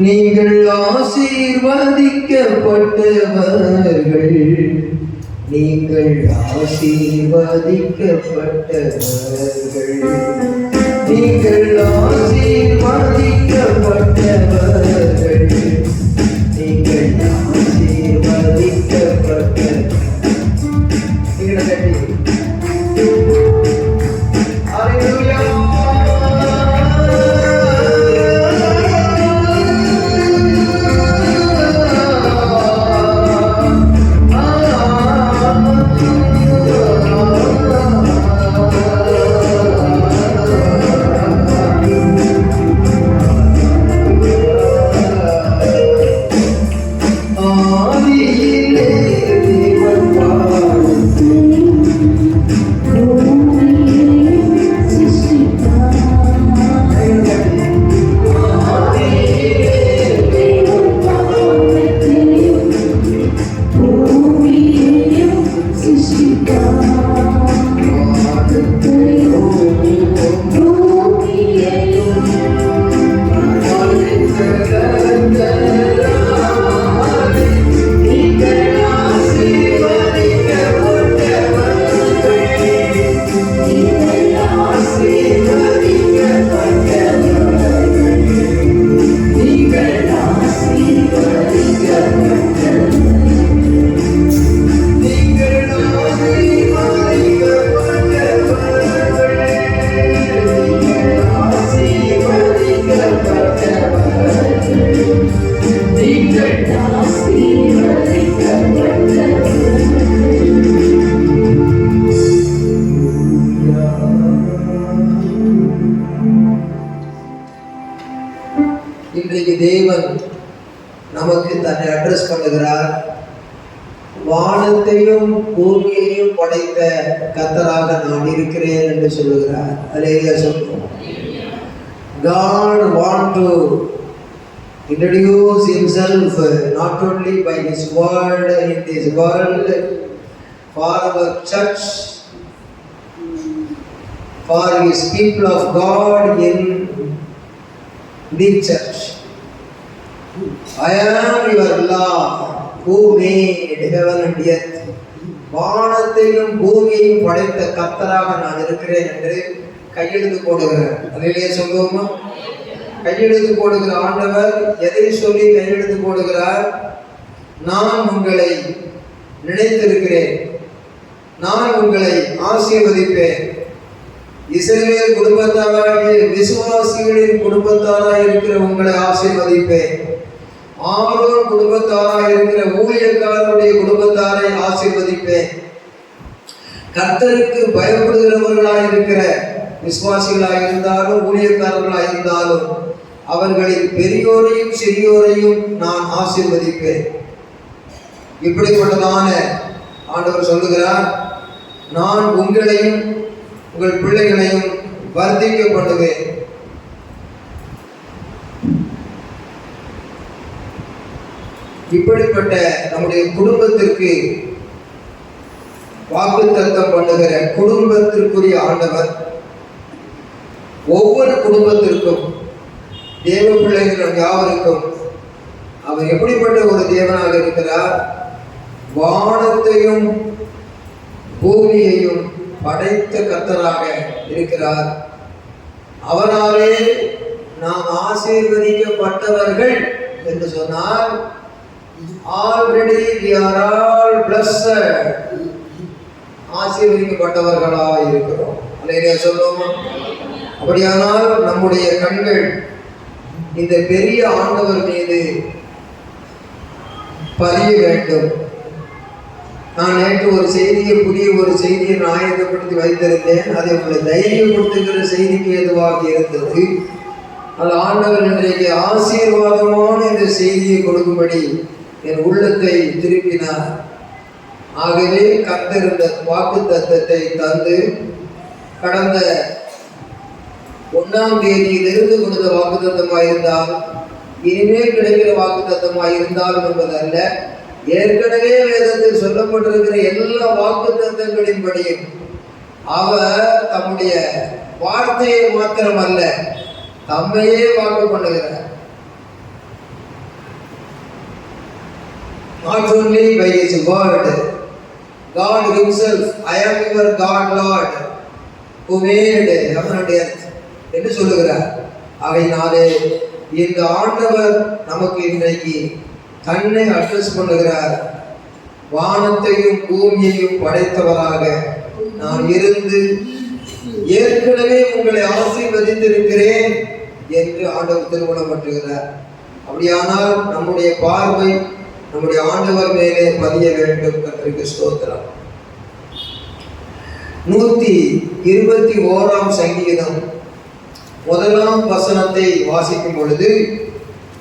நீங்கள் ஆசீர்வதிக்கப்பட்டவர்கள், நீங்கள் ஆசீர்வதிக்கப்பட்டவர்கள், நீங்கள் ஆசீர்வதிக்கப்பட்டவர்கள், நீங்கள் ஆசீர்வதிக்கப்பட்டவர்கள். இன்றைக்கு தேவன் நமக்கு தன்னை அட்ரஸ் பண்ணுகிறார். வானத்தையும் பூமியையும் படைத்த கர்த்தராக நான் இருக்கிறேன் என்று சொல்லுகிறார். அல்லேலூயா சொல்லுவோம். God want to introduce himself not only by his word in this world, for our church, for his people of God in the church. I am your Lord who made heaven and earth. வானத்தையும் பூமியையும் படைத்த கர்த்தராக நான் இருக்கிறேன் என்று கையெழுத்து போடுகிறார். அதிலேயே சொல்லுவோமா? கையெழுத்து போடுகிற ஆண்டவர் எதை சொல்லி கையெழுத்து போடுகிறார்? நான் உங்களை நினைத்திருக்கிறேன், நான் உங்களை ஆசீர்வதிப்பேன். இஸ்ரவேல் குடும்பத்தாராகிய விசுவாசிகளின் குடும்பத்தாராக இருக்கிற உங்களை ஆசீர்வதிப்பேன். ஆரோன் குடும்பத்தாராக இருக்கிற ஊழியக்காரருடைய குடும்பத்தாரை ஆசீர்வதிப்பேன். கர்த்தருக்கு பயப்படுகிறவர்களாக இருக்கிற விசுவாசிகளாக இருந்தாலும் ஊழியக்காரர்களாக இருந்தாலும் அவர்களின் பெரியோரையும் சிறியோரையும் நான் ஆசீர்வதிப்பேன். இப்படிப்பட்டதான ஆண்டவர் சொல்லுகிறார், நான் உங்களையும் உங்கள் பிள்ளைகளையும் வர்த்திக்க பண்ணுவேன். இப்படிப்பட்ட நம்முடைய குடும்பத்திற்கு வாக்குத்தத்தம் பண்ணுகிற குடும்பத்திற்குரிய ஆண்டவர் ஒவ்வொரு குடும்பத்திற்கும் தேவ பிள்ளைகள் யாவருக்கும் அவர் எப்படிப்பட்ட ஒரு தேவனாக இருக்கிறார்? வானத்தையும் பூமியையும் படைத்த கர்த்தராக இருக்கிறார். அவராலே நாம் ஆசீர்வதிக்கப்பட்டவர்கள் என்று சொன்னால் already we are all blessed, ஆசீர்வதிக்கப்பட்டவர்களாக இருக்கிறோம். அல்லேலூயா சொல்லுவோமா? அப்படியானால் நம்முடைய கண்கள் இந்த பெரிய ஆண்டவர் மீது பதிய வேண்டும். நான் நேற்று ஒரு செய்தியை, புதிய ஒரு செய்தியை ஆயத்தப்படுத்தி வைத்திருந்தேன். அதை உங்களை தைரியப்படுத்துகிற செய்திக்கு ஏதுவாக இருந்தது. அது ஆண்டவர் இன்றைக்கு ஆசீர்வாதமான இந்த செய்தியை கொடுக்கும்படி என் உள்ளத்தை திருப்பினார். ஆகவே கர்த்தர் இந்த வாக்கு தத்தத்தை தந்து கடந்த 1ஆம் தேதியிலிருந்து கொடுத்த வாக்கு தத்தமாயிருந்தால் இனிமேல் கிடைக்கிற வாக்கு தத்தமாயிருந்தாலும் என்பதல்ல, ஏற்கனவே வேதத்தில் சொல்லப்பட்டிருக்கிற எல்லா வாக்கு தத்தங்களின்படியும் அவர் தம்முடைய வார்த்தையை மாத்திரமல்ல தம்மையே வாக்கு பண்ணுகிறார். not only by his word. God himself, I am your God Lord who made heaven and earth என்று சொல்லுகிறார். ஆகையினாலே இந்த ஆண்டவர் நமக்கு இன்றைக்கு தன்னை அட்ரஸ் பண்ணுகிறார். வானத்தையும் பூமியையும் படைத்தவராக நான் இருந்து ஏற்கனவே உங்களை ஆசீர்வதித்திருக்கிறேன் என்று ஆண்டவர் திருமணம் பற்றுகிறார். அப்படியானால் நம்முடைய பார்வை நம்முடைய ஆண்டவர் மேலே பதிய வேண்டும். கர்த்தருக்கு ஸ்தோத்திரம். 121 சங்கீதம் 1 வசனத்தை வாசிக்கும் பொழுது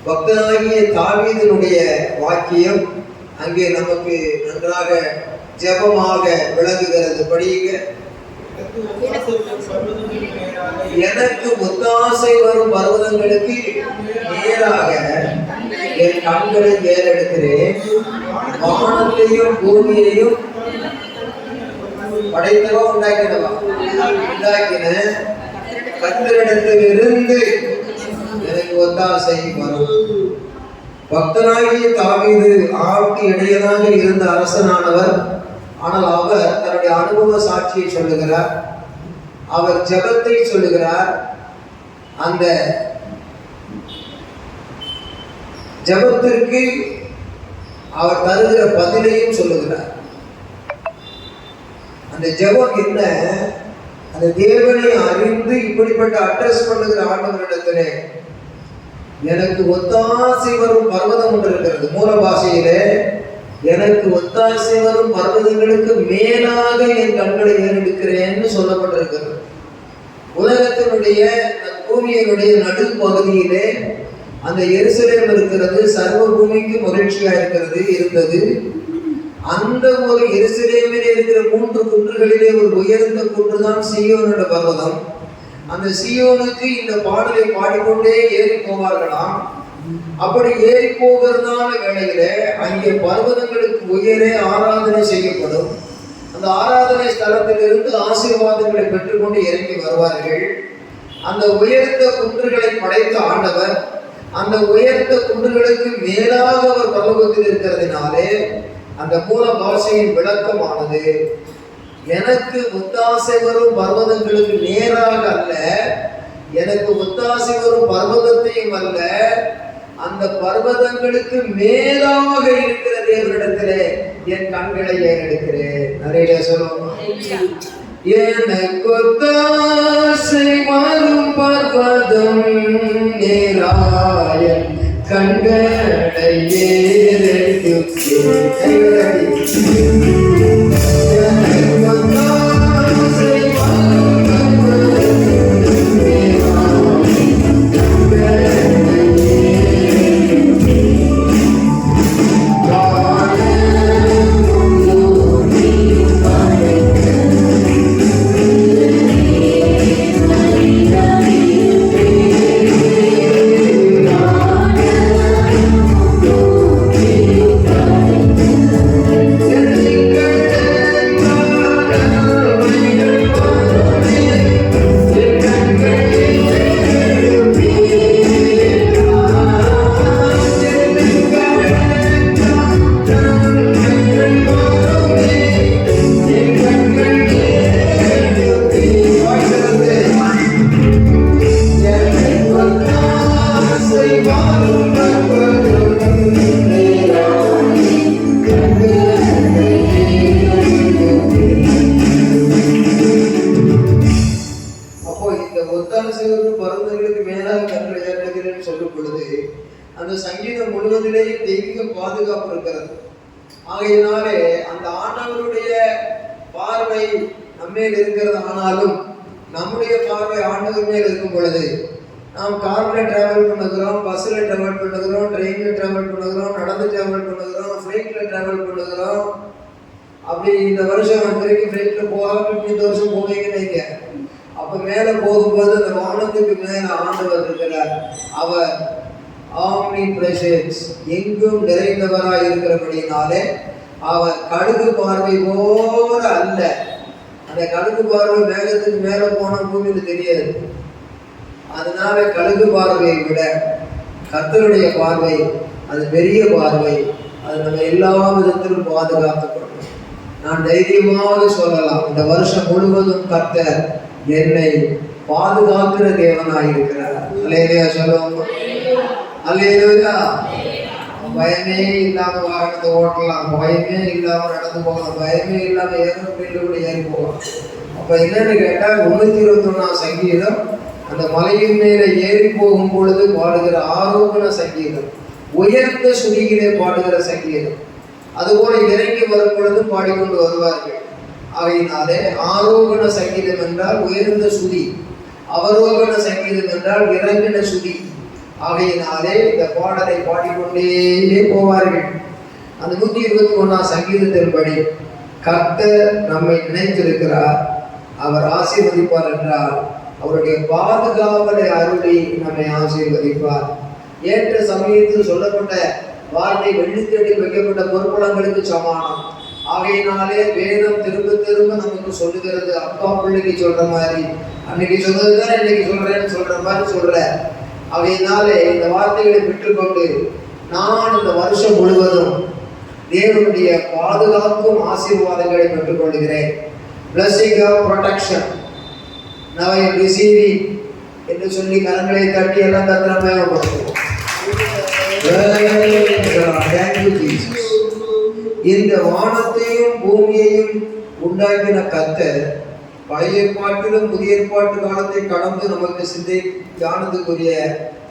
பக்தனாகிய தாவீதினுடைய வாக்கியம் அங்கே நமக்கு நன்றாக ஜெபமாக விளங்குகிறது. படியுங்க. எனக்கு ஒத்தாசை வரும் பர்வதங்களுக்கு நேராக என் கண்களை ஏறெடுக்கிறேன். வானத்தையும் பூமியையும் படைத்தவா உண்டாக்கின கர்த்தரிடத்திலிருந்து எனக்கு ஒத்தாசை வரும். பக்தனாகிய தாவீது ஆளுக்கு இடையனாக இருந்த அரசனானவர். ஆனால் அவர் தன்னுடைய அனுபவ சாட்சியை சொல்லுகிறார். அவர் ஜெபத்தை சொல்லுகிறார். அந்த ஜெபத்திற்கு அவர் தருகிற பதிலையும் சொல்லுகிறார். அந்த ஜெபம் என்ன? அந்த தேவனை அறிந்து இப்படிப்பட்ட அட்ரஸ் பண்ணுகிற ஆண்டவரிடத்திலே எனக்கு ஒத்தாசை வரும் பர்வதம் ஒன்று இருக்கிறது. மூல பாஷையிலே எனக்கு ஒத்தாசை வரும் பர்வதங்களுக்கு மேலாக என் கண்களை ஏறெடுக்கிறேன்னு சொல்லப்பட்டிருக்கிறது. உலகத்தினுடைய பூமியினுடைய நடு பகுதியிலே அந்த எருசலேம் இருக்கிறது. சர்வ பூமிக்கு மகிழ்ச்சியா இருந்தது. அந்த ஒரு எருசலேமில் இருக்கிற 3 குன்றுகளிலே ஒரு உயர்ந்த குன்றுதான் சீயோனோட பர்வதம். அந்த சீயோனுக்கு இந்த பாடலை பாடிக்கொண்டே ஏறி போவார்களாம். அப்படி ஏறி போகிறதான வேளையில அங்கே பர்வதங்களுக்கு உயரே ஆராதனை செய்யப்படும். அந்த ஆராதனை ஸ்தலத்திலிருந்து ஆசீர்வாதங்களை பெற்றுக்கொண்டு இறங்கி வருவார்கள். அந்த உயர்ந்த குன்றுகளை படைத்த ஆண்டவர் அந்த உயர்ந்த குன்றுகளுக்கு மேலாக அவர் பரலோகத்தில் இருக்கிறதுனாலே அந்த மூல பாஷையின் விளக்கமானது எனக்கு ஒத்தாசை வரும் பர்வதங்களுக்கு நேராக அல்ல, எனக்கு ஒத்தாசை வரும் பர்வதத்தையும் அல்ல, அந்த பர்வதங்களுக்கு மேலாக இருக்கிற தேவனிடத்திலே என் கண்களை ஏறெடுக்கிறேன். நிறைய சொல்லுவோம். எனக்கு ஒத்தாசை வரும் பர்வதம் நேராய கண்களை ஏறெடுக்கிறேன். அந்த சங்கீதம் முழுவதிலேயும் தெய்வீக பாதுகாப்பு இருக்கிறது. ஆகையினாலே அந்த ஆண்டவருடைய பார்வை நம்மேல் இருக்கிறது. ஆனாலும் நம்முடைய பார்வை ஆண்டவர் மேல் இருக்கும் பொழுது நாம் கார்ல டிராவல் பண்ணுகிறோம், பஸ்ல டிராவல் பண்ணுகிறோம், ட்ரெயின்ல டிராவல் பண்ணுகிறோம், நடந்து டிராவல் பண்ணுகிறோம், ஃப்ளைட்ல டிராவல் பண்ணுகிறோம். அப்படி இந்த வருஷம் வரைக்கும் ஃப்ளைட்ல போகாம இந்த வருஷம் போவீங்கன்னு அப்ப மேல போகும்போது அந்த வானத்துக்கு மேல ஆண்டவர் இருக்கிறார். அவர் ஆம்னி பிரசன்ஸ் எங்கும் நிறைந்தவராய் இருக்கிறபடினாலே அவர் கடுகு பார்வை போல அல்ல. அந்த கடுகு பார்வை மேகத்துக்கு மேல போன பூமியில தெரியாது. அதனால கடுகு பார்வையை விட கர்த்தருடைய பார்வை அது பெரிய பார்வை, அது நம்ம எல்லா விதத்திலும் பாதுகாத்துக்கணும். நான் தைரியமாக சொல்லலாம், இந்த வருஷம் முழுவதும் கர்த்தர் என்னை பாதுகாக்கிற தேவனாயிருக்கிறார். அல்லேலூயா சொல்லுவோம். அல்லேலூயா. பயமே இல்லாம வாகனத்தை ஓட்டலாம், பயமே இல்லாம நடந்து போகலாம், பயமே இல்லாம ஏரோப்ளேன்ல கூட ஏறி போகலாம். அப்ப என்னன்னு கேட்டா 121 சங்கீதம் அந்த மலையின் மேல ஏறி போகும் பொழுது பாடுகிற ஆரோகண சங்கீதம், உயர்ந்த சுதியிலே பாடுகிற சங்கீதம். அதுபோல இறங்கி வரும் பொழுது பாடிக்கொண்டு வருவார்கள். ஆகையினாலே ஆரோகண சங்கீதம் என்றால் உயர்ந்த சுதி, அவரோகண சங்கீதம் என்றால் இறங்கின சுதி. ஆகையினாலே இந்த பாடலை பாடிக்கொண்டே போவார்கள். அந்த 121 சங்கீதத்தின்படி கர்த்தர் நம்மை நினைத்திருக்கிறார், அவர் ஆசீர்வதிப்பார் என்றால் அவருடைய பாதுகாவலை அருளி நம்மை ஆசீர்வதிப்பார். ஏற்ற சமயத்தில் சொல்லப்பட்ட வார்த்தை வெள்ளித்தேடில் வைக்கப்பட்ட பொற்பளங்களுக்கு சமானம். ஆகையினாலே வேதம் திரும்ப திரும்ப நமக்கு சொல்லுகிறது. அப்பா பிள்ளைக்கு சொல்ற மாதிரி, அன்னைக்கு சொன்னதுதான் இன்னைக்கு சொல்றேன்னு சொல்ற மாதிரி சொல்ற. ஆகையினாலே இந்த வார்த்தைகளை பெற்றுக்கொண்டு நான் இந்த வருஷம் முழுவதும் தேவனுடைய பாதுகாப்பும் ஆசீர்வாதங்களை பெற்றுக்கொள்கிறேன். blessing of protection now I am receiving என்று சொல்லி கரங்களை தட்டி எல்லாம் தத்திரமயப்படுத்துவோம். இந்த வானத்தையும் பூமியையும் உண்டாக்கின கர்த்தர் பழைய ஏற்பாட்டிலும் புதிய ஏற்பாட்டு காலத்தை கடந்து நமக்கு சிந்தை தியானத்துக்குரிய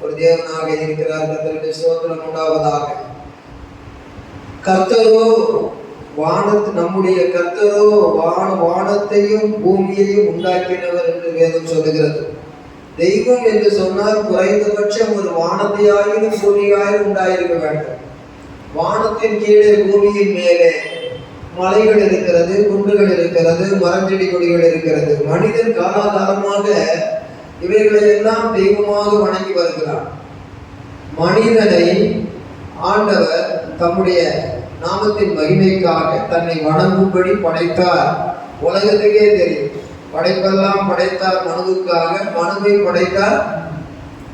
ஒரு தேவனாக இருக்கிறார். கர்த்தருக்கு ஸ்தோத்திரம் உண்டாவதாக. கர்த்தரோ நம்முடைய கர்த்தரோ வானத்தையும் பூமியையும் உண்டாக்கினவர் என்று வேதம் சொல்லுகிறது. தெய்வம் என்று சொன்னால் குறைந்தபட்சம் ஒரு வானத்தையாயிலும் பூமியாயிலும் உண்டாயிருக்க வேண்டும். வானத்தின் கீழே பூமியின் மேலே மலைகள் இருக்கிறது, குன்றுகள் இருக்கிறது, மரஞ்செடி கொடிகள் இருக்கிறது. மனிதன் காலாகாலமாக இவைகளை எல்லாம் தெய்வமாக வணங்கி வருகிறான். மனிதனை ஆண்டவர் தம்முடைய நாமத்தின் மகிமைக்காக தன்னை வணங்கும்படி படைத்தார். உலகத்துக்கே தெரியும், படைப்பெல்லாம் படைத்தார் மனுவுக்காக, மனுவை படைத்தார்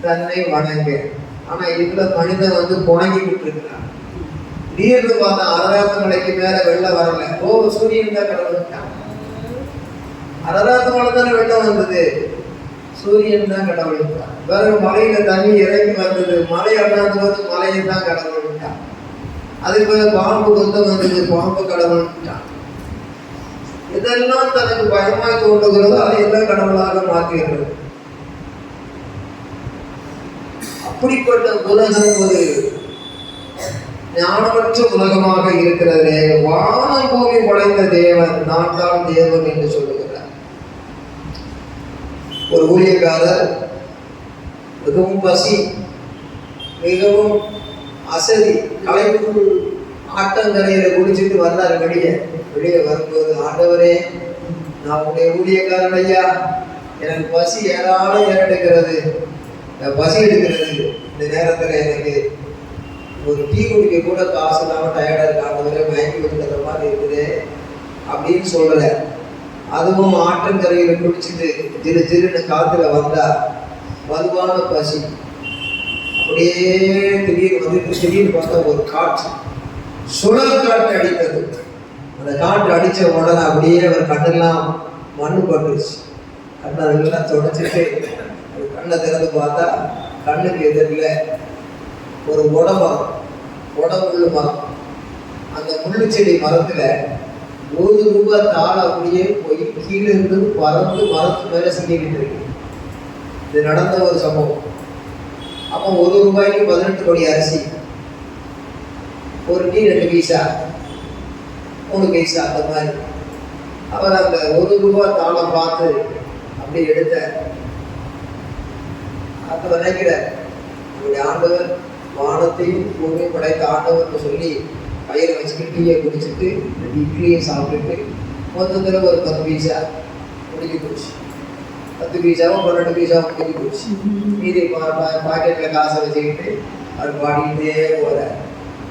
தன்னை வணங்க. ஆனா இதுல மனிதன் புணங்கிக்கிட்டு இருக்கிறான். திடீர்னு பார்த்தா அரராத்த மலைக்கு மேல வெள்ளம் வரல, சூரியன் தான் கடவுள்ட்டான். அரராத்த மலை தானே வெள்ளம் வந்தது, சூரியன் தான் கடவுள்ட்டான். வேற மலையில தண்ணி இறங்கி வந்தது, மலை அண்ணாந்து வந்து மலையை தான் கடவுள்ட்டான். அதுக்கு மேல பாம்பு கொத்தம் வந்தது, பாம்பு கடவுள்ட்டான். இதெல்லாம் தனக்கு பயமாய் தோன்றுகிறதோ அதையெல்லாம் கடவுளாக மாற்றுகிறது. அப்படிப்பட்ட உலகம் ஒரு ஞானமற்ற உலகமாக இருக்கிறது. வானம் பூமி படைத்த தேவன் நான் தான் தேவன் என்று சொல்லுகிறார். ஒரு ஊழியக்காரர் மிகவும் பசி, மிகவும் அசதி, களைப்பு, ஆட்டங்கரையில குடிச்சிட்டு வர்றாரு. வெளியே வரும்போது, ஆண்டவரே நான் உடைய ஊழியக்காரன் ஐயா, எனக்கு பசி ஏராளம் ஏறெடுக்கிறது, பசி எடுக்கிறது. இந்த நேரத்துல எனக்கு ஒரு டீ குடிக்க கூட காசு இல்லாம டயர்டா இருக்கு, ஆண்டவரே மயங்கி விழுந்துற மாதிரி இருக்குது அப்படின்னு சொல்ற. அதுவும் ஆற்றங்கரையில குடிச்சிட்டு ஜிரு ஜிருன்னு காத்துல வந்தா வலுவான பசி. அப்படியே திடீர்னு பார்த்தா ஒரு காற்று, சுழல் காற்று அடித்தது. அந்த காற்று அடிச்ச உடனே அப்படியே அவர் கண்ணெல்லாம் மண்ணு பட்டுருச்சு. கண்ணெல்லாம் தொடச்சிட்டு கண்ணை திறந்து பார்த்தா கண்ணுக்கு எதிரில் ஒரு உடம்புள்ள மரம். அந்த முள்ளு செடி மரத்துல ₹1 தாள் அப்படியே போய் கீழே இருந்து பறந்து மரத்து மேல சிக்கிக்கிட்டு இருக்கு. இது நடந்த ஒரு சம்பவம். அப்போ ₹1 18 கோடி அரிசி, ஒரு டீ 2 பைசா 3 பைசா அந்த மாதிரி. அவர் அந்த ₹1 தாளை பார்த்து அப்படி எடுத்த அப்ப நினைக்கிற ஆண்டவர் வானத்தையும் பூமியும் படைத்த ஆண்டவர்னு சொல்லி கையில வச்சுட்டு டீயை குடிச்சிட்டு 2 இட்லியை சாப்பிட்டுட்டு மொத்தத்தில் ஒரு 10 பைசா முடிஞ்சு போச்சு. 10 பைசாவும் 12 பைசாவும் முடிஞ்சு போச்சு. மீதி பாக்கெட்ல காசை வச்சுக்கிட்டு அவர் பாடிக்கிட்டே போற.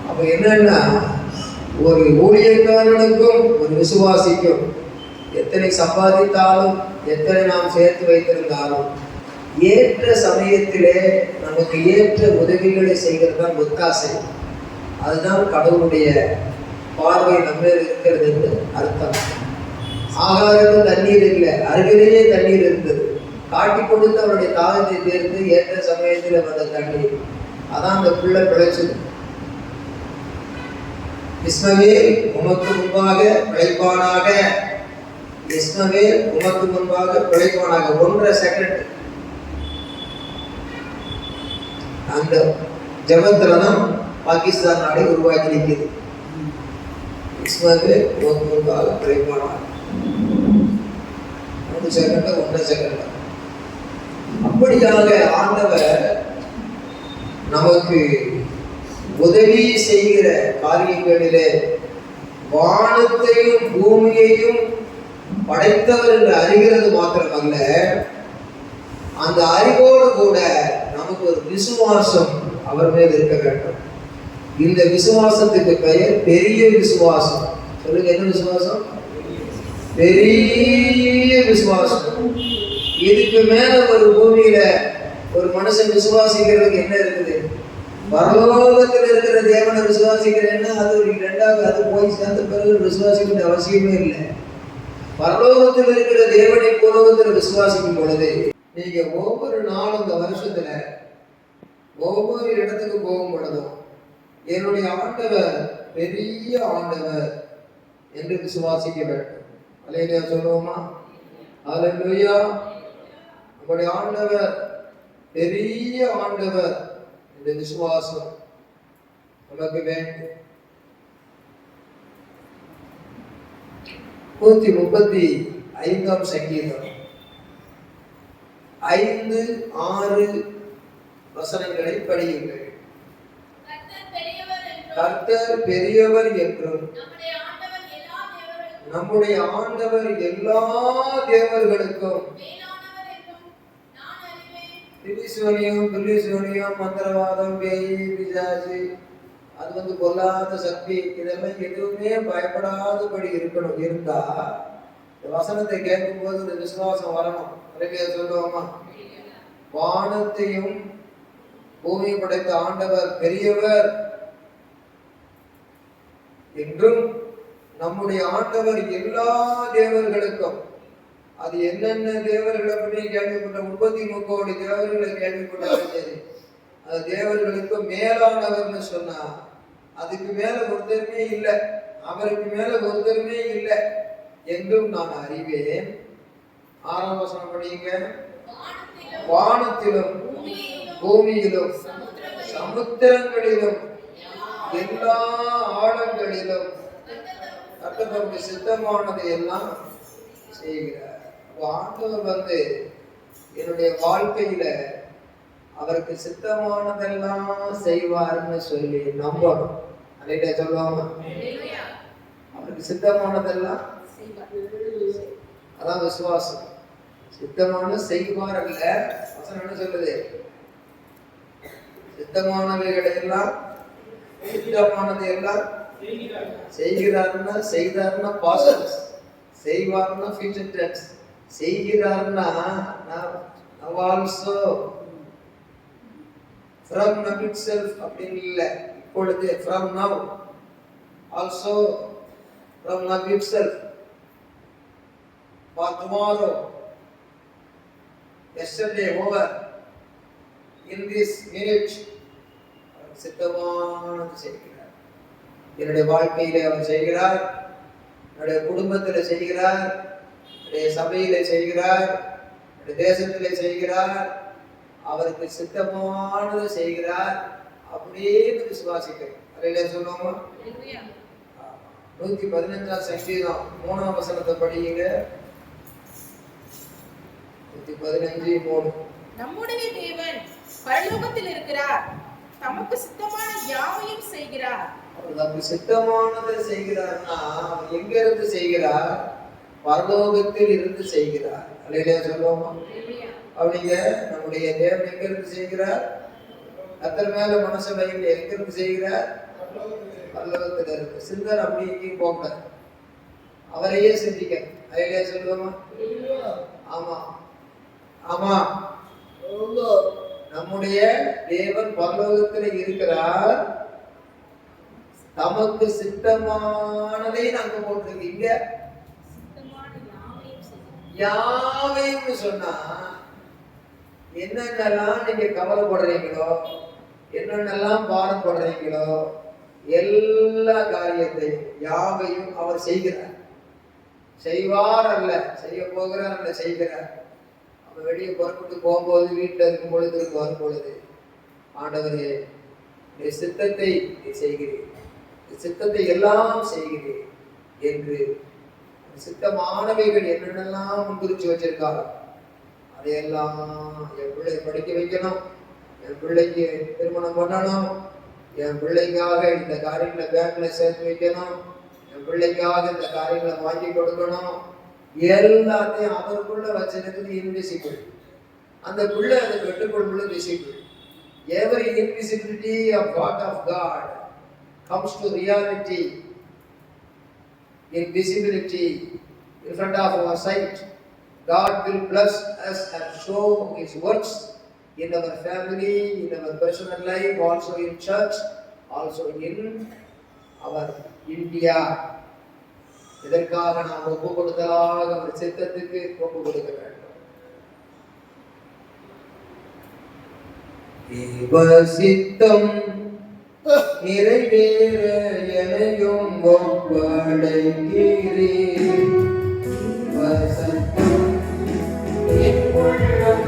அப்ப என்னன்னா, ஒரு ஊழியக்காரனுக்கும் ஒரு விசுவாசிக்கும் எத்தனை சம்பாதித்தாலும் எத்தனை நாம் சேர்த்து வைத்திருந்தாலும் ஏற்ற சமயத்திலே நமக்கு ஏற்ற உதவிகளை செய்கிறது தான் ஒத்தாசை. அதுதான் கடவுளுடைய பார்வை நம்ம இருக்கிறது என்று அர்த்தம். ஆகாரம் தண்ணீர் இல்லை, அருகிலேயே தண்ணீர் இருந்தது. காட்டி கொடுத்து அவருடைய தாகத்தை தேர்ந்து ஏற்ற சமயத்தில் வந்த தண்ணீர். அதான் அந்த பிள்ளை பிழைச்சது. இஸ்மவேல் உமக்கு முன்பாக பிழைப்பானாக, இஸ்மவேல் உமக்கு முன்பாக பிழைப்பானாக. 1.5 செகண்ட் அந்த ஜபத்திரதான் பாகிஸ்தான் நாடை உருவாக்கி இருக்கிறது. இஸ்மவேல் உமக்கு முன்பாக பிழைப்பானாக. 1 செகண்ட் 1 செகண்ட். அப்படியாக ஆண்டவர் நமக்கு உதவி செய்கிற காரியங்களிலே வானத்தையும் பூமியையும் படைத்தவர் என்று அறிகிறது மாத்திரமல்ல, அந்த அறிவோடு கூட நமக்கு ஒரு விசுவாசம் அவர் மேல் இருக்க வேண்டும். இந்த விசுவாசத்துக்கு பெயர் பெரிய விசுவாசம். சொல்லுங்க, என்ன விசுவாசம்? பெரிய விசுவாசம். இதுக்கு மேல ஒரு பூமியில ஒரு மனுஷன் விசுவாசிக்கிறதுக்கு என்ன இருக்குது? பரலோகத்தில் இருக்கிற தேவனை விசுவாசிக்கிறேன்னா அது ரெண்டாவது, அது போய் சேர்ந்த பிறகு விசுவாசிக்கிற அவசியமே இல்லை. பரலோகத்தில் இருக்கிற தேவனை பூலோகத்தில் விசுவாசிக்கும் பொழுது நீங்க ஒவ்வொரு நாளும் இந்த வருஷத்துல ஒவ்வொரு இடத்துக்கு போகும் பொழுதும் என்னுடைய ஆண்டவர் பெரிய ஆண்டவர் என்று விசுவாசிக்க வேண்டும். அல்லேலூயா சொல்லுவோமா? அல்லேலூயா. நம்முடைய ஆண்டவர் பெரிய ஆண்டவர் இந்த விசுவாசம் நமக்கு வேண்டும். 135 சங்கீதம் 5-6 வசனங்களை படியுங்கள். கர்த்தர் பெரியவர் என்றும் நம்முடைய ஆண்டவர் எல்லா தேவர்களுக்கும் பில்லிசோனியம் மந்திரவாதம், பேய், பிசாசு, அது பொல்லாத சக்தி, இதெல்லாம் எதுவுமே பயப்படாதபடி இருக்கணும். இருந்தா இந்த வசனத்தை கேட்கும் போது ஒரு விசுவாசம் வரணும். அருமையா சொல்லுவோமா? வானத்தையும் பூமியை படைத்த ஆண்டவர் பெரியவர் என்றும் நம்முடைய ஆண்டவர் எல்லா தேவர்களுக்கும், அது என்னென்ன தேவர்களை பற்றி கேள்விப்பட்ட 33 கோடி தேவர்களை கேள்விப்பட்டாலும் சரி, அது தேவர்களுக்கு மேலானவர்னு சொன்னா அதுக்கு மேல ஒருத்தருமே இல்லை, அவருக்கு மேல ஒருத்தருமே இல்லை என்றும் நான் அறிவேன். 6ஆம் வசனம் படிங்க. வானத்திலும் பூமியிலும் சமுத்திரங்களிலும் எல்லா ஆழங்களிலும் கர்த்தருக்கு சித்தமானதை எல்லாம் செய்கிறார். ஆண்டவர் என்னுடைய வாழ்க்கையில அவருக்கு சித்தமானதெல்லாம் செய்வார்னு சொல்லி நம்பணும். அன்னைக்கு சொல்லுவாங்க, அவருக்கு சித்தமானதெல்லாம் அதான் விசுவாசம். சித்தமான செய்வார் அல்ல, வசனம் என்ன சொல்லுது? சித்தமானவைகளை எல்லாம், சித்தமானதை எல்லாம் செய்கிறார்னா, செய்தார்னா பாஸ்ட், செய்வார்னா ஃபியூச்சர் டென்ஸ், செய்கிறார்னா now also from now itself அப்படின்னு இல்லை, இப்பொழுது from now also from now itself for tomorrow yesterday over in this minute சித்தமானது செய்கிறார். என்னுடைய வாழ்க்கையிலே அவர் செய்கிறார், என்னுடைய குடும்பத்தில் செய்கிறார், என்னுடைய சபையில செய்கிறார், என்னுடைய தேசத்திலே செய்கிறார். அவருக்கு சித்தமானது செய்கிறார் அப்படியே விசுவாசிக்கிறேன். அதிலே சொல்லுவோமா? 115 சங்கீதம் 3ஆம் வசனத்தை படியுங்க. 115:3. நம்முடைய தேவன் பரலோகத்தில் இருக்கிறார், தமக்கு சித்தமான யாவையும் செய்கிறார். நமக்கு சித்தமானதை செய்கிறார்னா எங்க இருந்து செய்கிறார்? பரலோகத்தில் இருந்து செய்கிறார். அல்லேலூயா சொல்லுவோமா? அப்படிங்க நம்முடைய தேவன் எங்க இருந்து செய்கிறார்? கர்த்தர் மேல மனசு வைங்க. எங்க இருந்து செய்கிறார்? பரலோகத்தில் இருக்கு. சிந்தனை அப்படி எங்கேயும் போக, அவரையே சிந்திக்க. அல்லேலூயா சொல்லுவோமா? ஆமா ஆமா, நம்முடைய தேவன் பரலோகத்தில் இருக்கிறார், தமக்கு சித்தமானதை நாங்க போட்டிருக்கீங்க. யாவையும் சொன்னா என்னென்னலாம் நீங்க கவலைப்படுறீங்களோ, என்னென்னலாம் பாரப்படுறீங்களோ, எல்லா காரியத்தையும் யாவையும் அவர் செய்கிறார். செய்வார் அல்ல, செய்ய போகிறார் அல்ல, செய்கிறார். அவர் வெளியே புறப்பட்டு போகும்போது, வீட்டில் இருக்கும் பொழுது, வரும் பொழுது, ஆண்டவரே நீ சித்தத்தை நீ செய்கிறீர், சித்தத்தை எல்லாம் செய்கிறீர் என்று சித்தமானவைகள் என்னென்னலாம் முன்குறிச்சு வச்சிருக்காரோ அதையெல்லாம் என் பிள்ளை படிக்க வைக்கணும், என் பிள்ளைக்கு திருமணம் பண்ணணும், என் பிள்ளைக்காக இந்த காரியங்களை பேங்க்ல சேர்த்து வைக்கணும், என் பிள்ளைக்காக இந்த காரியங்களை வாங்கி கொடுக்கணும், எல்லாத்தையும் அவருக்குள்ள வச்சிருக்கிறது இன்விசிபிள். அந்த பிள்ளை அதை பெற்றுக்கொள்வது visible. Every invisibility of what of God comes to reality in visibility in front of our sight. God will bless us and show His works in our family, in our personal life, also in church, also in our India. இதற்காக நாம் ஒப்பு கொடுத்தலாக அவர் சித்தத்துக்கு ஒப்பு கொடுக்க வேண்டும். தேவ சித்தம் நிறைவேற எனையும் ஒப்படைக்கிறேன். வசத்தம் என் உள்ளம்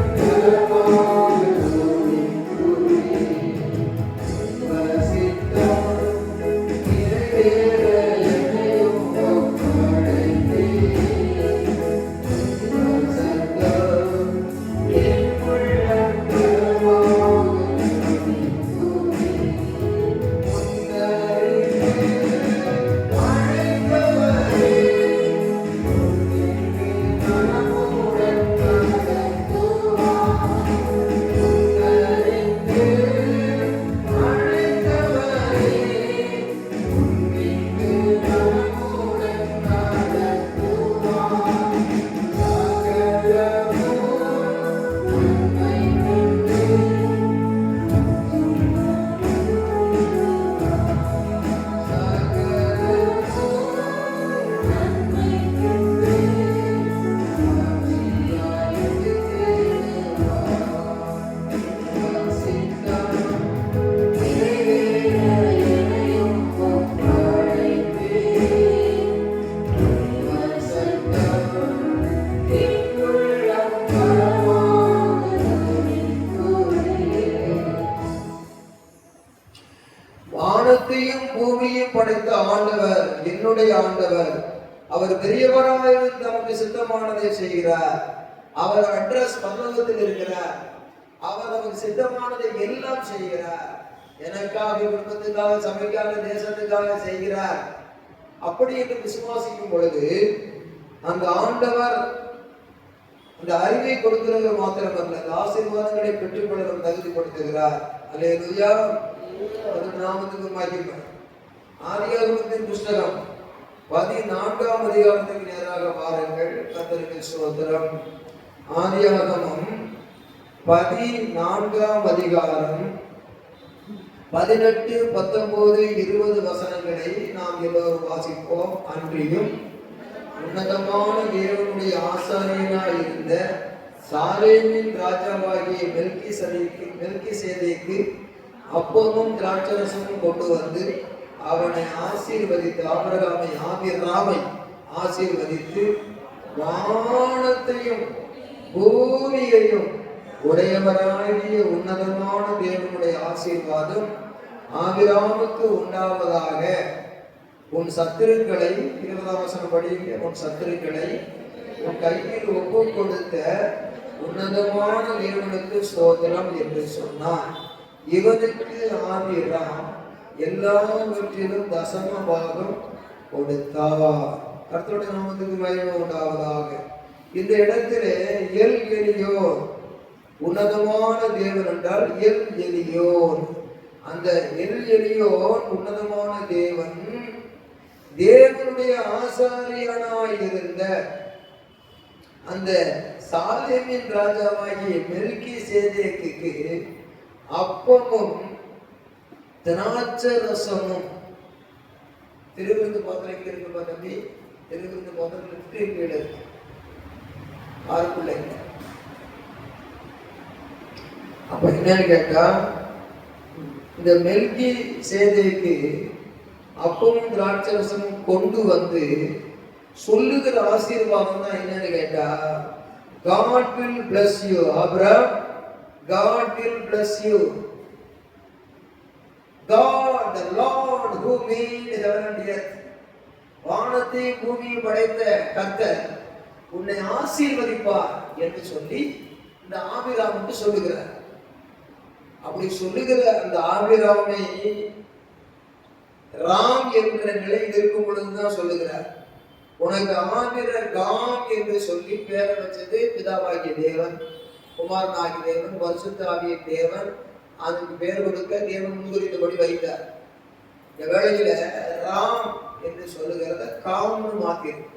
வானத்தையும் பூமியையும் படைத்த ஆண்டவர் என்னுடைய ஆண்டவர். அவர் பெரியவராயிருந்து நமக்கு சித்தமானதை செய்கிறார். அவர் அட்ரஸ் பரலோகத்தில் இருக்கிறார். அவர் நமக்கு சித்தமானதை எல்லாம் செய்கிறார். எனக்காக, குடும்பத்துக்காக, சபைக்காக, தேசத்துக்காக செய்கிறார். அப்படி என்று விசுவாசிக்கும் பொழுது அந்த ஆண்டவர் அந்த அறிவை கொடுக்கிறவர் மாத்திரமல்ல, அந்த ஆசீர்வாதங்களை பெற்றுக்கொள்ள தகுதிப்படுத்துகிறார். அல்லேலூயா. நாமத்துக்கு மகிமை. ஆதியாகமத்தின் புஸ்தகம் 14ஆம் அதிகாரத்துக்கு நேராக வாருங்கள். கர்த்தருக்கு ஸ்தோத்திரம். ஆதியாகமம் 14ஆம் அதிகாரம் 18, 19, 20 வசனங்களை நாம் எல்லோரும் வாசிப்போம். அன்றியும் உன்னதமான தேவனுடைய ஆசாரியனாய் இருந்த சாலேமின் ராஜாவாகிய மெல்கிசேதேக்கு அப்பமும் திராட்சரசமும் கொண்டு வந்து அவனை ஆசீர்வதித்து, ஆபிரகாமை ஆசீர்வதித்து, வானத்தையும் பூமியையும் உடையவராகிய உன்னதமான தேவனுடைய ஆசீர்வாதம் ஆபிரகாமுக்கு உண்டாவதாக. உன் சத்துருக்களை, 20ஆம் வசனம் படியுங்க, உன் சத்துருக்களை உன் கையில் ஒப்பு கொடுத்த உன்னதமான தேவனுக்கு ஸ்தோத்திரம் என்று சொன்னான். இவனுக்கு ஆபிரகாம் எல்லாவற்றிலும் தசம பாகம் கொடுத்தார். கர்த்தருடைய நாமத்துக்கு மகிமை உண்டாவதாக. இந்த இடத்திலே எல் எலியோன், உன்னதமான தேவன் என்றால் எல் எலியோன். அந்த எல் எலியோன் உன்னதமான தேவன் தேவனுடைய ஆசாரியனாய் இருந்த அந்த சாலேமின் ராஜாவாகிய மெல்கிசேதேக்குக்கு அப்பமும் திராட்சரசமும் திருவிருந்து பாத்திரம் எங்க இருக்குப்பா தம்பி? திருவிருந்து பாத்திரம் லெஃப்ட் கீழே இருக்கு, ஆறுக்குள்ள இல்லை. அப்ப என்னன்னு கேட்டா, இந்த மெல்கி சேதைக்கு அப்பமும் திராட்சரசமும் கொண்டு வந்து சொல்லுகிற ஆசீர்வாதம் தான் என்னன்னு கேட்டா, God will bless you. Abraham, God will bless you. God, the Lord who made heaven and earth, வானத்தை பூமியை படைத்த கர்த்தர் உன்னை ஆசீர்வதிப்பார் என்று சொல்லி இந்த ஆபிராமுக்கு சொல்லுகிறார். அப்படி சொல்லுகிற அந்த ஆபிராமை ராம் என்ற நிலையில் இருக்கும் பொழுதுதான் சொல்லுகிறார், உனக்கு ஆபிரகாம் என்று சொல்லி பேரை வச்சது பிதாவாகிய தேவன், குமாரனாகிய தேவன், பரிசுத்த ஆவிய தேவன். அதுக்கு பேர் கொடுக்க தேவன் முன்குறித்தபடி வைத்தார். இந்த வேளையில ராம் என்று சொல்லுகிறத காம்னு மாத்திருக்கு.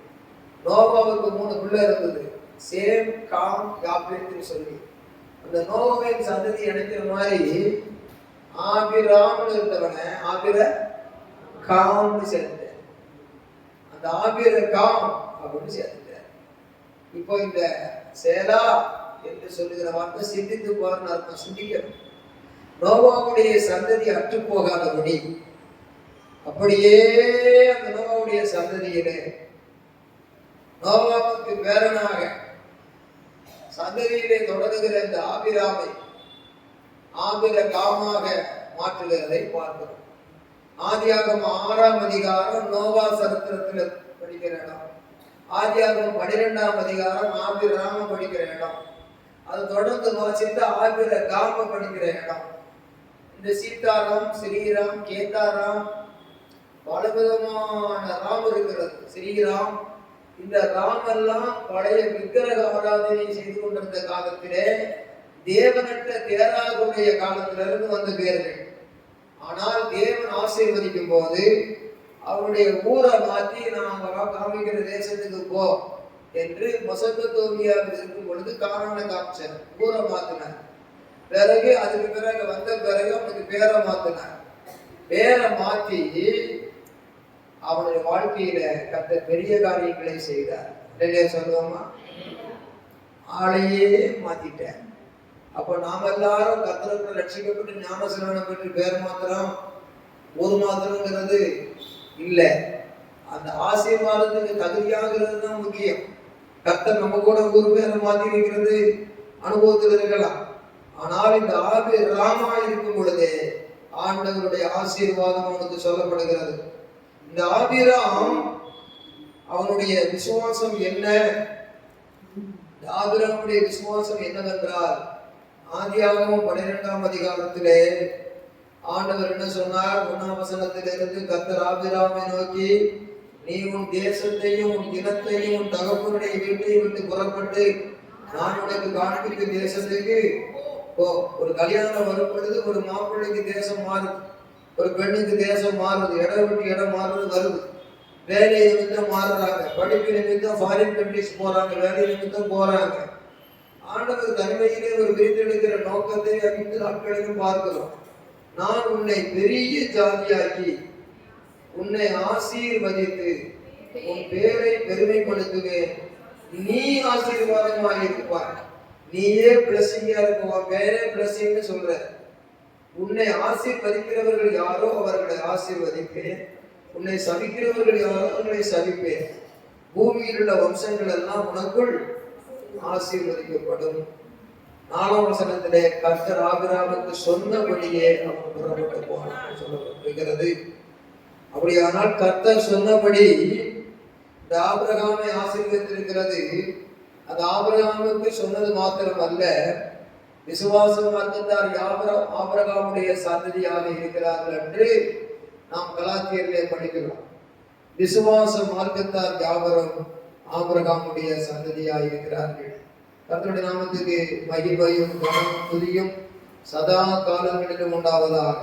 நோவாவுக்கு 3 பிள்ளை இருந்தது, சேம் காம் யாப்பேத்து சொல்லி. அந்த நோவாவின் சந்ததி இணைக்கிற மாதிரி ஆபிராம்னு இருந்தவனை ஆபிர காம்னு சேர்ந்த, அந்த ஆபிர காம் அப்படின்னு சேர்த்துட்டார். இப்போ இந்த சேலா என்று சொல்லுகிற வார்த்தை சிந்தித்து பாருன்னு அர்த்தம். சிந்திக்கணும். நோவாவுடைய சந்ததி அற்று போகாதபடி அப்படியே அந்த நோவாவுடைய சந்ததியிலே நோவாவுக்கு பேரனாக சந்ததியிலே தொடங்குகிற இந்த ஆபிராமை ஆபிர காமாக மாற்றுகிறதை பார்க்கிறோம். ஆதியாகமம் 6ஆம் அதிகாரம் நோவா சரித்திரத்தில் படிக்கிற இடம், ஆதியாகமம் 12ஆம் அதிகாரம் ஆபிராம படிக்கிற இடம், அது தொடர்ந்து வாசித்து ஆபிர காம படிக்கிற இடம். இந்த சீதாராம், ஸ்ரீராம், கேதாராம், பலவிதமான ராம் இருக்கிறது. ஸ்ரீராம், இந்த ராம் எல்லாம் பழைய விக்கிரக ஆராதனை செய்து கொண்டிருந்த காலத்திலே தேவனற்ற தேராகுடைய காலத்திலிருந்து வந்த பேர்கள். ஆனால் தேவன் ஆசீர்வதிக்கும் போது அவருடைய ஊரை மாற்றி நான் காமிக்கிற தேசத்துக்கு போ என்று மெசொப்பொத்தேமியாவில் இருக்கும் பொழுது கானானை காமிச்சார், ஊரை மாத்தினார். பிறகு அதுக்கு பிறகு வந்த பிறகு அவனுக்கு பேரை மாத்தினார். பேரை மாற்றி அவனுடைய வாழ்க்கையில கர்த்தர் பெரிய காரியங்களை செய்தார். சொல்லுவோமா? ஆளையே மாத்திட்டேன். அப்ப நாம எல்லாரும் கர்த்தருக்கு ரட்சிக்கப்பட்டு ஞானஸ்நானம் பெற்று பேர் மாத்திரம் ஒரு மாத்திரங்கிறது இல்லை. அந்த ஆசீர்வாதத்துக்கு தகுதியாகிறது தான் முக்கியம். கர்த்தர் நம்ம கூட ஒரு பேரை மாத்தி இருக்கிறது அனுபவத்தில் இருக்கலாம். ஆனால் இந்த ராமா இருக்கும் பொழுதே ஆண்டவருடைய ஆசீர்வாதம் அவனுக்கு சொல்லப்படுகிறது. இந்த ஆபிராம் அவனுடைய விசுவாசம் என்ன? ஆபிராமுடைய விசுவாசம் என்னவென்றால், ஆதியாகமம் 12ஆம் அதிகாரத்திலே ஆண்டவர் என்ன சொன்னார்? 1ஆம் வசனத்திலிருந்து கர்த்தர் ஆபிராமை நோக்கி, நீ உன் தேசத்தையும் உன் இனத்தையும் உன் தகப்பனுடைய வீட்டையும் விட்டு புறப்பட்டு நான் உனக்கு காண்பிக்கும் தேசத்துக்கு போ. ஒரு கல்யாணம் வரும் பொழுது ஒரு மாப்பிள்ளைக்கு தேசம் மாறுது, ஒரு பெண்ணுக்கு தேசம் மாறுது, இடம் விட்டு இடம் மாறுறது வருது. வேலை நிமித்தம் மாறுறாங்க, படிப்பு நிமித்தம் ஃபாரின் கண்ட்ரிஸ் போறாங்க, வேலை நிமித்தம் போறாங்க. ஆண்டவர் தனிமையிலே ஒரு பிரித்தெடுக்கிற நோக்கத்தை அறிந்து நாட்களிலும் பார்க்கிறோம். நான் உன்னை பெரிய ஜாதியாக்கி உன்னை ஆசீர்வதித்து உன் பேரை பெருமைப்படுத்துவேன், நீ ஆசீர்வாதமாக இருப்பாய், நீயே பிளஸிங்கா இருக்க, பேரே பிளஸிங்னு சொல்ற. உன்னை ஆசீர்வதிக்கிறவர்கள் யாரோ அவர்களை ஆசீர்வதிப்பேன், உன்னை சபிக்கிறவர்கள் யாரோ அவர்களை சபிப்பேன். பூமியில் உள்ள வம்சங்கள் எல்லாம் உனக்குள் ஆசீர்வதிக்கப்படும். 4ஆம் வசனத்திலே கர்த்தர் ஆபிராமுக்கு சொன்னபடியே அவன் புறப்பட்டு போனான் சொல்லப்பட்டிருக்கிறது. அப்படியானால் கர்த்தர் சொன்னபடி இந்த ஆபிரகாமை ஆசீர்வதித்திருக்கிறது. அது ஆபிரகாமுக்கு சொன்னது மாத்திரம் அல்ல, விசுவாச மார்க்கத்தார் ஆபிரகாமுடைய சந்ததியாக இருக்கிறார்கள் என்று நாம் கலாத்தியரிலே படிக்கிறோம். விசுவாச மார்க்கத்தார் யாவரும் ஆபிரகாமுடைய சந்ததியாக இருக்கிறார்கள். கர்த்தருடைய நாமத்துக்கு மகிமையும் கனமும் துதியும் சதா காலங்களிலும் உண்டாவதாக.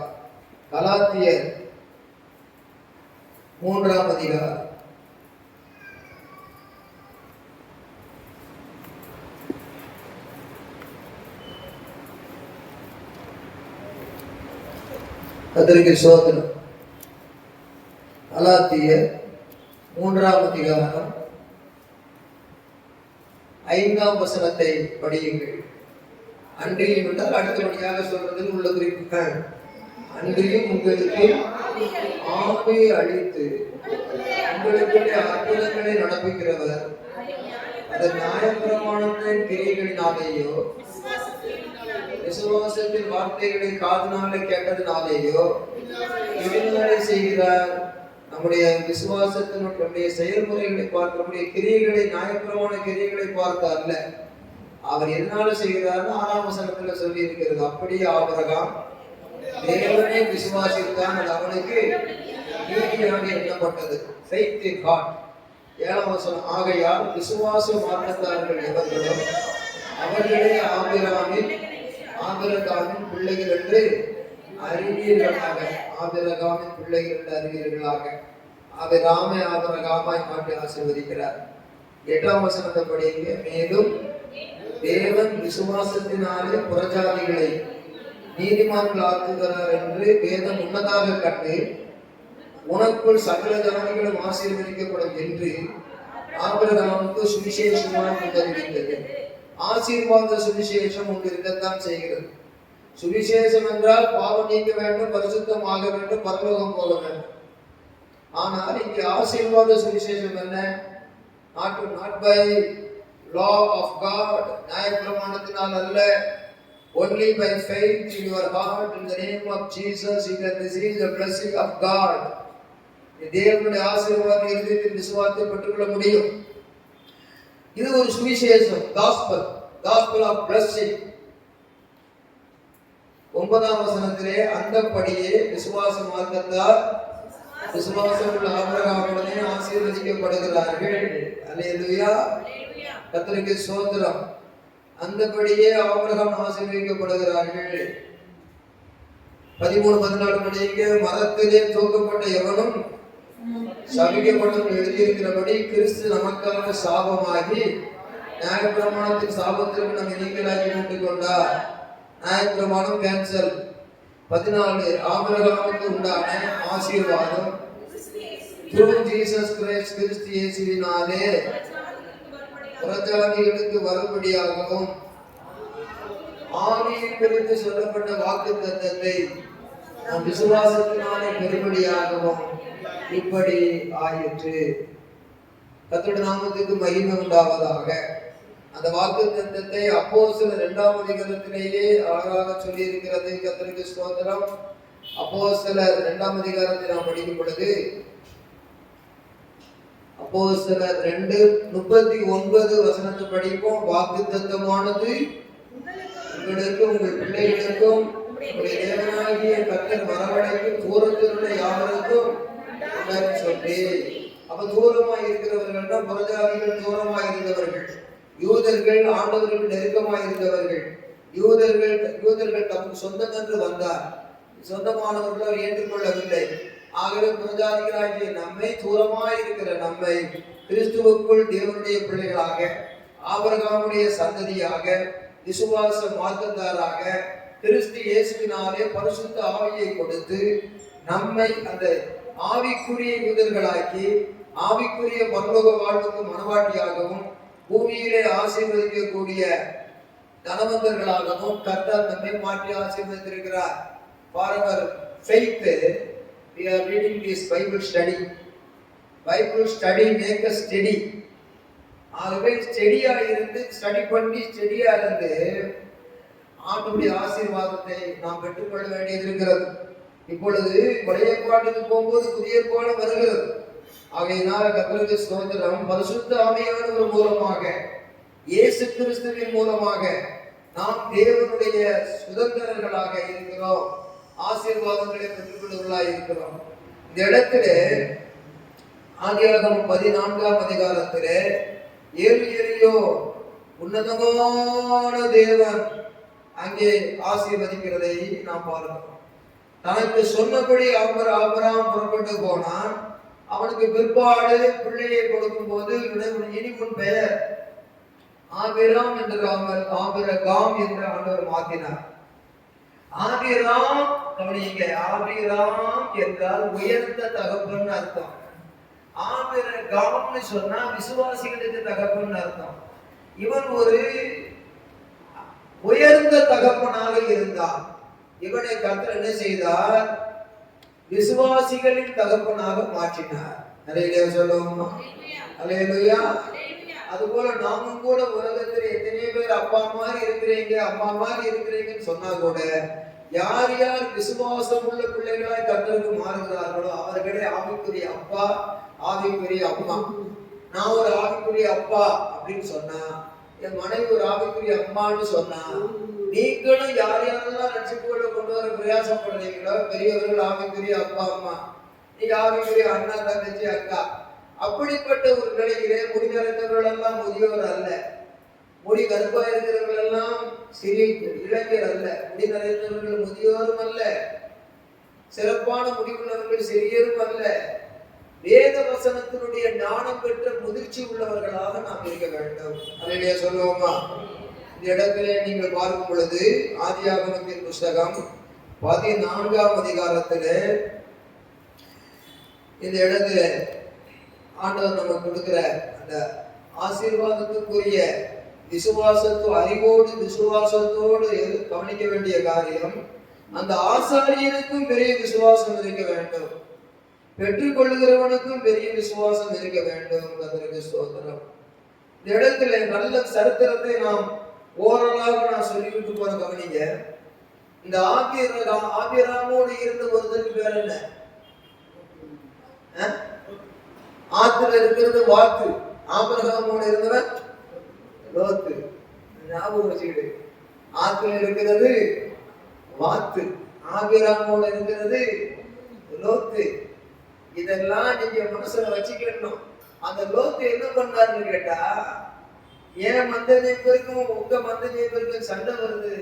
கலாத்தியர் 3ஆம் அதிகாரம். கர்த்தருக்கு ஸ்தோத்திரம். கலாத்தியர் 3ஆம் அதிகாரம் 5ஆம் வசனத்தை படியுங்கள். அன்றியும் என்றால் அடுத்தபடியாக சொல்றதில் உள்ள குறிப்புகள். அன்றியும் உங்களுக்கு ஆவி அளித்து உங்களுக்குள்ளே அற்புதங்களை நடப்பிக்கிறவர், அது நியாயப்பிரமாணத்தின் கிரியைகளினாலேயோ விசுவாசத்தின் வார்த்தைகளை காதுனாலே கேட்டதினாலேயோ எதிர்மறை செய்கிறார். நம்முடைய விசுவாசத்தினுடைய செயல்முறைகளை பார்த்து, நம்முடைய கிரியைகளை, நியாயப்பிரமாண கிரியைகளை பார்த்து அல்ல. அவர் எதனால செய்கிறார்னு 6ஆம் வசனத்துல சொல்லி இருக்கிறது. அப்படியே ஆபிரகாம் தேவனை விசுவாசித்தான், அது அவனுக்கு நீதியாக எண்ணப்பட்டது. faith in God. 7ஆம் வசனம், ஆகையால் விசுவாச மார்க்கத்தார்கள் எவர்களோ அவர்களே ஆபிரகாமின் பிள்ளைகள் என்று அறிவீர்களாக. ஆபிரகாமின் பிள்ளைகள் என்று அறிவீர்களாக. ஆபிரகாமை ஆபிரகாமாய் மாற்றி ஆசீர்வதிக்கிறார். 8ஆம் வசனத்தை படிங்க. மேலும் தேவன் விசுவாசத்தினாலே புறஜாதிகளை நீதிமான்கள் ஆக்குகிறார் என்று வேதம் முன்னதாக கண்டு உனக்குள் சகல ஜனங்களும் ஆசீர்வதிக்கப்படும் என்று ஆபிரகாமுக்கு சுவிசேஷமாக தெரிவித்தது. ஆசீர்வாத சுவிசேஷம் ஒன்று இருக்கத்தான் செய்கிறது. சுவிசேஷம் என்றால் பாவம் நீக்க வேண்டும், பரிசுத்தமாக வேண்டும், பரலோகம் போக வேண்டும். ஆனால் இங்கே ஆசீர்வாத சுவிசேஷம் என்ன? Not by law of God, நியாயப்பிரமாணத்தினால் அல்ல. only by faith in your heart in the name of Jesus you can receive the blessing of God. தேவனுடைய ஆசீர்வாதம் இருதயத்தில் விசுவாசத்தை பெற்றுக்கொள்ள முடியும். இது ஒரு சுவிசேஷம், gospel of blessing. 9ஆம் வசனத்திலே அந்தப்படியே விசுவாச மார்க்கத்தால் விசுவாசம் உள்ள ஆபிரகாமுடனே ஆசீர்வதிக்கப்படுகிறார்கள். அல்லேலூயா, கர்த்தருக்கு ஸ்தோத்திரம். அந்தபடியே ஆபிரகாம் ஆசீர்வதிக்கப்படுகிறார்கள். 13-14 படிங்க. மரத்திலே தூக்கப்பட்ட எவனும் சபிக்கப்படும் எழுதியிருக்கிறபடி கிறிஸ்து நமக்காக சாபமாகி நியாயப்பிரமாணத்தின் சாபத்திற்கு நம்ம நீங்களாக்கி கொண்டு கொண்டார். நியாயப்பிரமாணம் கேன்சல். 14 ஆபிரகாமுக்கு உண்டான ஆசீர்வாதம் through Jesus Christ, கிறிஸ்து இயேசுவினாலே புறஜாதிகளுக்கு வரும்படியாகவும் ஆவியின் குறித்து சொல்லப்பட்ட வாக்குத்தத்தத்தை நம் விசுவாசத்தினாலே பெறும்படியாகவும் இப்படி ஆயிற்று. கர்த்தருடைய நாமத்துக்கு மகிமை உண்டாவதாக. அந்த வாக்குத்தத்தத்தை அப்போஸ்தலர் 2ஆம் அதிகாரத்திலேயே அழகாக சொல்லி இருக்கிறது. கர்த்தருக்கு ஸ்தோத்திரம். அப்போஸ்தலர் 2ஆம் அதிகாரத்தை நாம் படிக்கும் பொழுது அப்போஸ்தலர் 2:39 வசனத்தை படிப்போம். வாக்குத்தத்தமானது உங்களுக்கும் உங்கள் பிள்ளைகளுக்கும் உங்களுடைய தேவனாகிய கர்த்தர் வரவழைக்கும் தூரத்திலுள்ள யாவருக்கும் சொல்லி. அப்ப தூரமாய் இருக்கிறவர்கள் புறஜாதிகள் தூரமாய் இருந்தவர்கள், யூதர்கள் ஆண்டவர்கள் நெருக்கமாய் இருந்தவர்கள். யூதர்கள் தமக்கு சொந்தம் என்று வந்தார், சொந்தமானவர்கள் அவர் ஏற்றுக்கொள்ளவில்லை. ஆகவே புறஜாதிகளாகிய நம்மை, தூரமாய் இருக்கிற நம்மை கிறிஸ்துவுக்குள் தேவனுடைய பிள்ளைகளாக, ஆபிரகாமுடைய சந்ததியாக, விசுவாச மார்க்கத்தாராக கிறிஸ்து இயேசுவினாலே பரிசுத்த ஆவியை கொடுத்து நம்மை அந்த ஆவிக்குரிய யூதர்களாக்கி ஆவிக்குரிய பரலோக வாழ்வுக்கு மனவாட்டியாகவும் பூமியிலே ஆசீர்வதிக்கக்கூடிய தனவந்தர்களாகவும் கர்த்தர் நம்மை மாற்றி ஆசீர்வதித்திருக்கிறார். Forever faith, we are reading this Bible study. Bible study make us steady. ஆகவே ஸ்டெடியா இருந்து ஸ்டடி பண்ணி ஸ்டெடியா இருந்து ஆண்டவருடைய ஆசீர்வாதத்தை நாம் பெற்றுக்கொள்ள வேண்டியது இருக்கிறது. இப்பொழுது பழைய ஏற்பாட்டுக்கு போகும்போது புதிய ஏற்பாடு வருகிறது. ஆகையினால் கர்த்தருக்கு ஸ்தோத்திரம். பரிசுத்த ஆவியானவர் மூலமாக, இயேசு கிறிஸ்துவின் மூலமாக நாம் தேவனுடைய சுதந்திரர்களாக இருக்கிறோம், ஆசீர்வாதங்களை பெற்றுக்கொள்வர்களாக இருக்கிறோம். இந்த இடத்துல ஆதியாகமம் 14ஆம் அதிகாரத்திலே ஏலியோ உன்னதமான தேவன் அங்கே ஆசீர்வதிக்கிறதை நாம் பார்க்கிறோம். தனக்கு சொன்னபடி ஆபிரகாம் புறப்பட்டு போனான். அவனுக்கு பிற்பாடு பிள்ளையை கொடுக்கும் போது இனி உன் பெயர் ஆபிராம் என்று ஆபிரகாம் என்று ஆண்டவர் மாற்றினார். ஆபிராம், கவனிங்க, ஆபிராம் என்றால் உயர்ந்த தகப்பன் அர்த்தம். ஆபிரகாம்னு சொன்னா விசுவாசிகளுக்கு தகப்பன் அர்த்தம். இவன் ஒரு உயர்ந்த தகப்பனாக இருந்தான். இவனை கர்த்தர் என்ன செய்தார்? விசுவாசிகளின் தகப்பனாக மாற்றினார். அல்லேலூயா சொல்லுவோமா? அல்லேலூயா. அதுபோல நாமும் கூட உலகத்தில் எத்தனை பேர் அப்பா மாதிரி இருக்கிறீங்க, அம்மா மாதிரி இருக்கிறீங்கன்னு சொன்னா கூட யார் யார் விசுவாசம் உள்ள பிள்ளைகளாய் கர்த்தருக்கு மாறுகிறார்களோ அவர்களே ஆவிக்குரிய அப்பா, ஆவிக்குரிய அம்மா. நான் ஒரு ஆவிக்குரிய அப்பா அப்படின்னு சொன்னா, என் மனைவி ஒரு ஆவிக்குரிய அம்மான்னு சொன்னா, நீங்களும் யார் யாரெல்லாம் ரட்சிப்புகளை கொண்டு வர பிரயாசப்படுறீங்களோ பெரியவர்கள் ஆவிக்குரிய அப்பா அம்மா, நீங்க ஆவிக்குரிய அண்ணா தங்கச்சி அக்கா. அப்படிப்பட்ட ஒரு நிலையிலே முடி நிறைந்தவர்கள் எல்லாம் முதியோர் அல்ல, முடி கருப்பா இருக்கிறவர்கள் எல்லாம் சிறிய இளைஞர் அல்ல, முடி நிறைந்தவர்கள் முதியோரும் அல்ல, சிறப்பான முடிவுள்ளவர்கள் சிறியரும் அல்ல. வேத வசனத்தினுடைய ஞானம் பெற்ற முதிர்ச்சி உள்ளவர்களாக நாம் இருக்க வேண்டும். அல்லேலூயா சொல்லுவோமா? இந்த இடத்திலே நீங்கள் பார்க்கும் பொழுது ஆதியாகமத்தின் புஸ்தகம் 14ஆம் அதிகாரத்திலே இந்த இடத்துல ஆண்டவர் நமக்கு கொடுக்கிற அந்த ஆசீர்வாதத்துக்குரிய அறிவோடு விசுவாசத்தோடு கவனிக்க வேண்டிய காரியம், அந்த ஆசாரியனுக்கும் பெரிய விசுவாசம் இருக்க வேண்டும், பெற்றுக்கொள்ளுகிறவனுக்கும் பெரிய விசுவாசம் இருக்க வேண்டும். கர்த்தருக்கு ஸ்தோத்திரம். இந்த இடத்துல நல்ல சரித்திரத்தை நாம் ஓரளவு நான் சொல்லிவிட்டு போற கவனிங்க. இந்த ஆபிராமோடு இருந்த ஒருத்தருக்கு பேர் என்ன? ஆத்துல இருக்கிறது வாத்து, ஆபிரகாமோடு இருந்தவன் லோத்து. ஞாபகம் வச்சுக்கிட்டு, ஆத்துல இருக்கிறது வாத்து, ஆபிராமோடு இருக்கிறது லோத்து. இதெல்லாம் நீங்க மனசுல வச்சுக்கணும். அந்த லோத்து என்ன பண்ணாருன்னு கேட்டா, ஏன் மந்த மேய்ப்பருக்கும் உங்க மந்த மேய்ப்பருக்கும் சண்டை வருது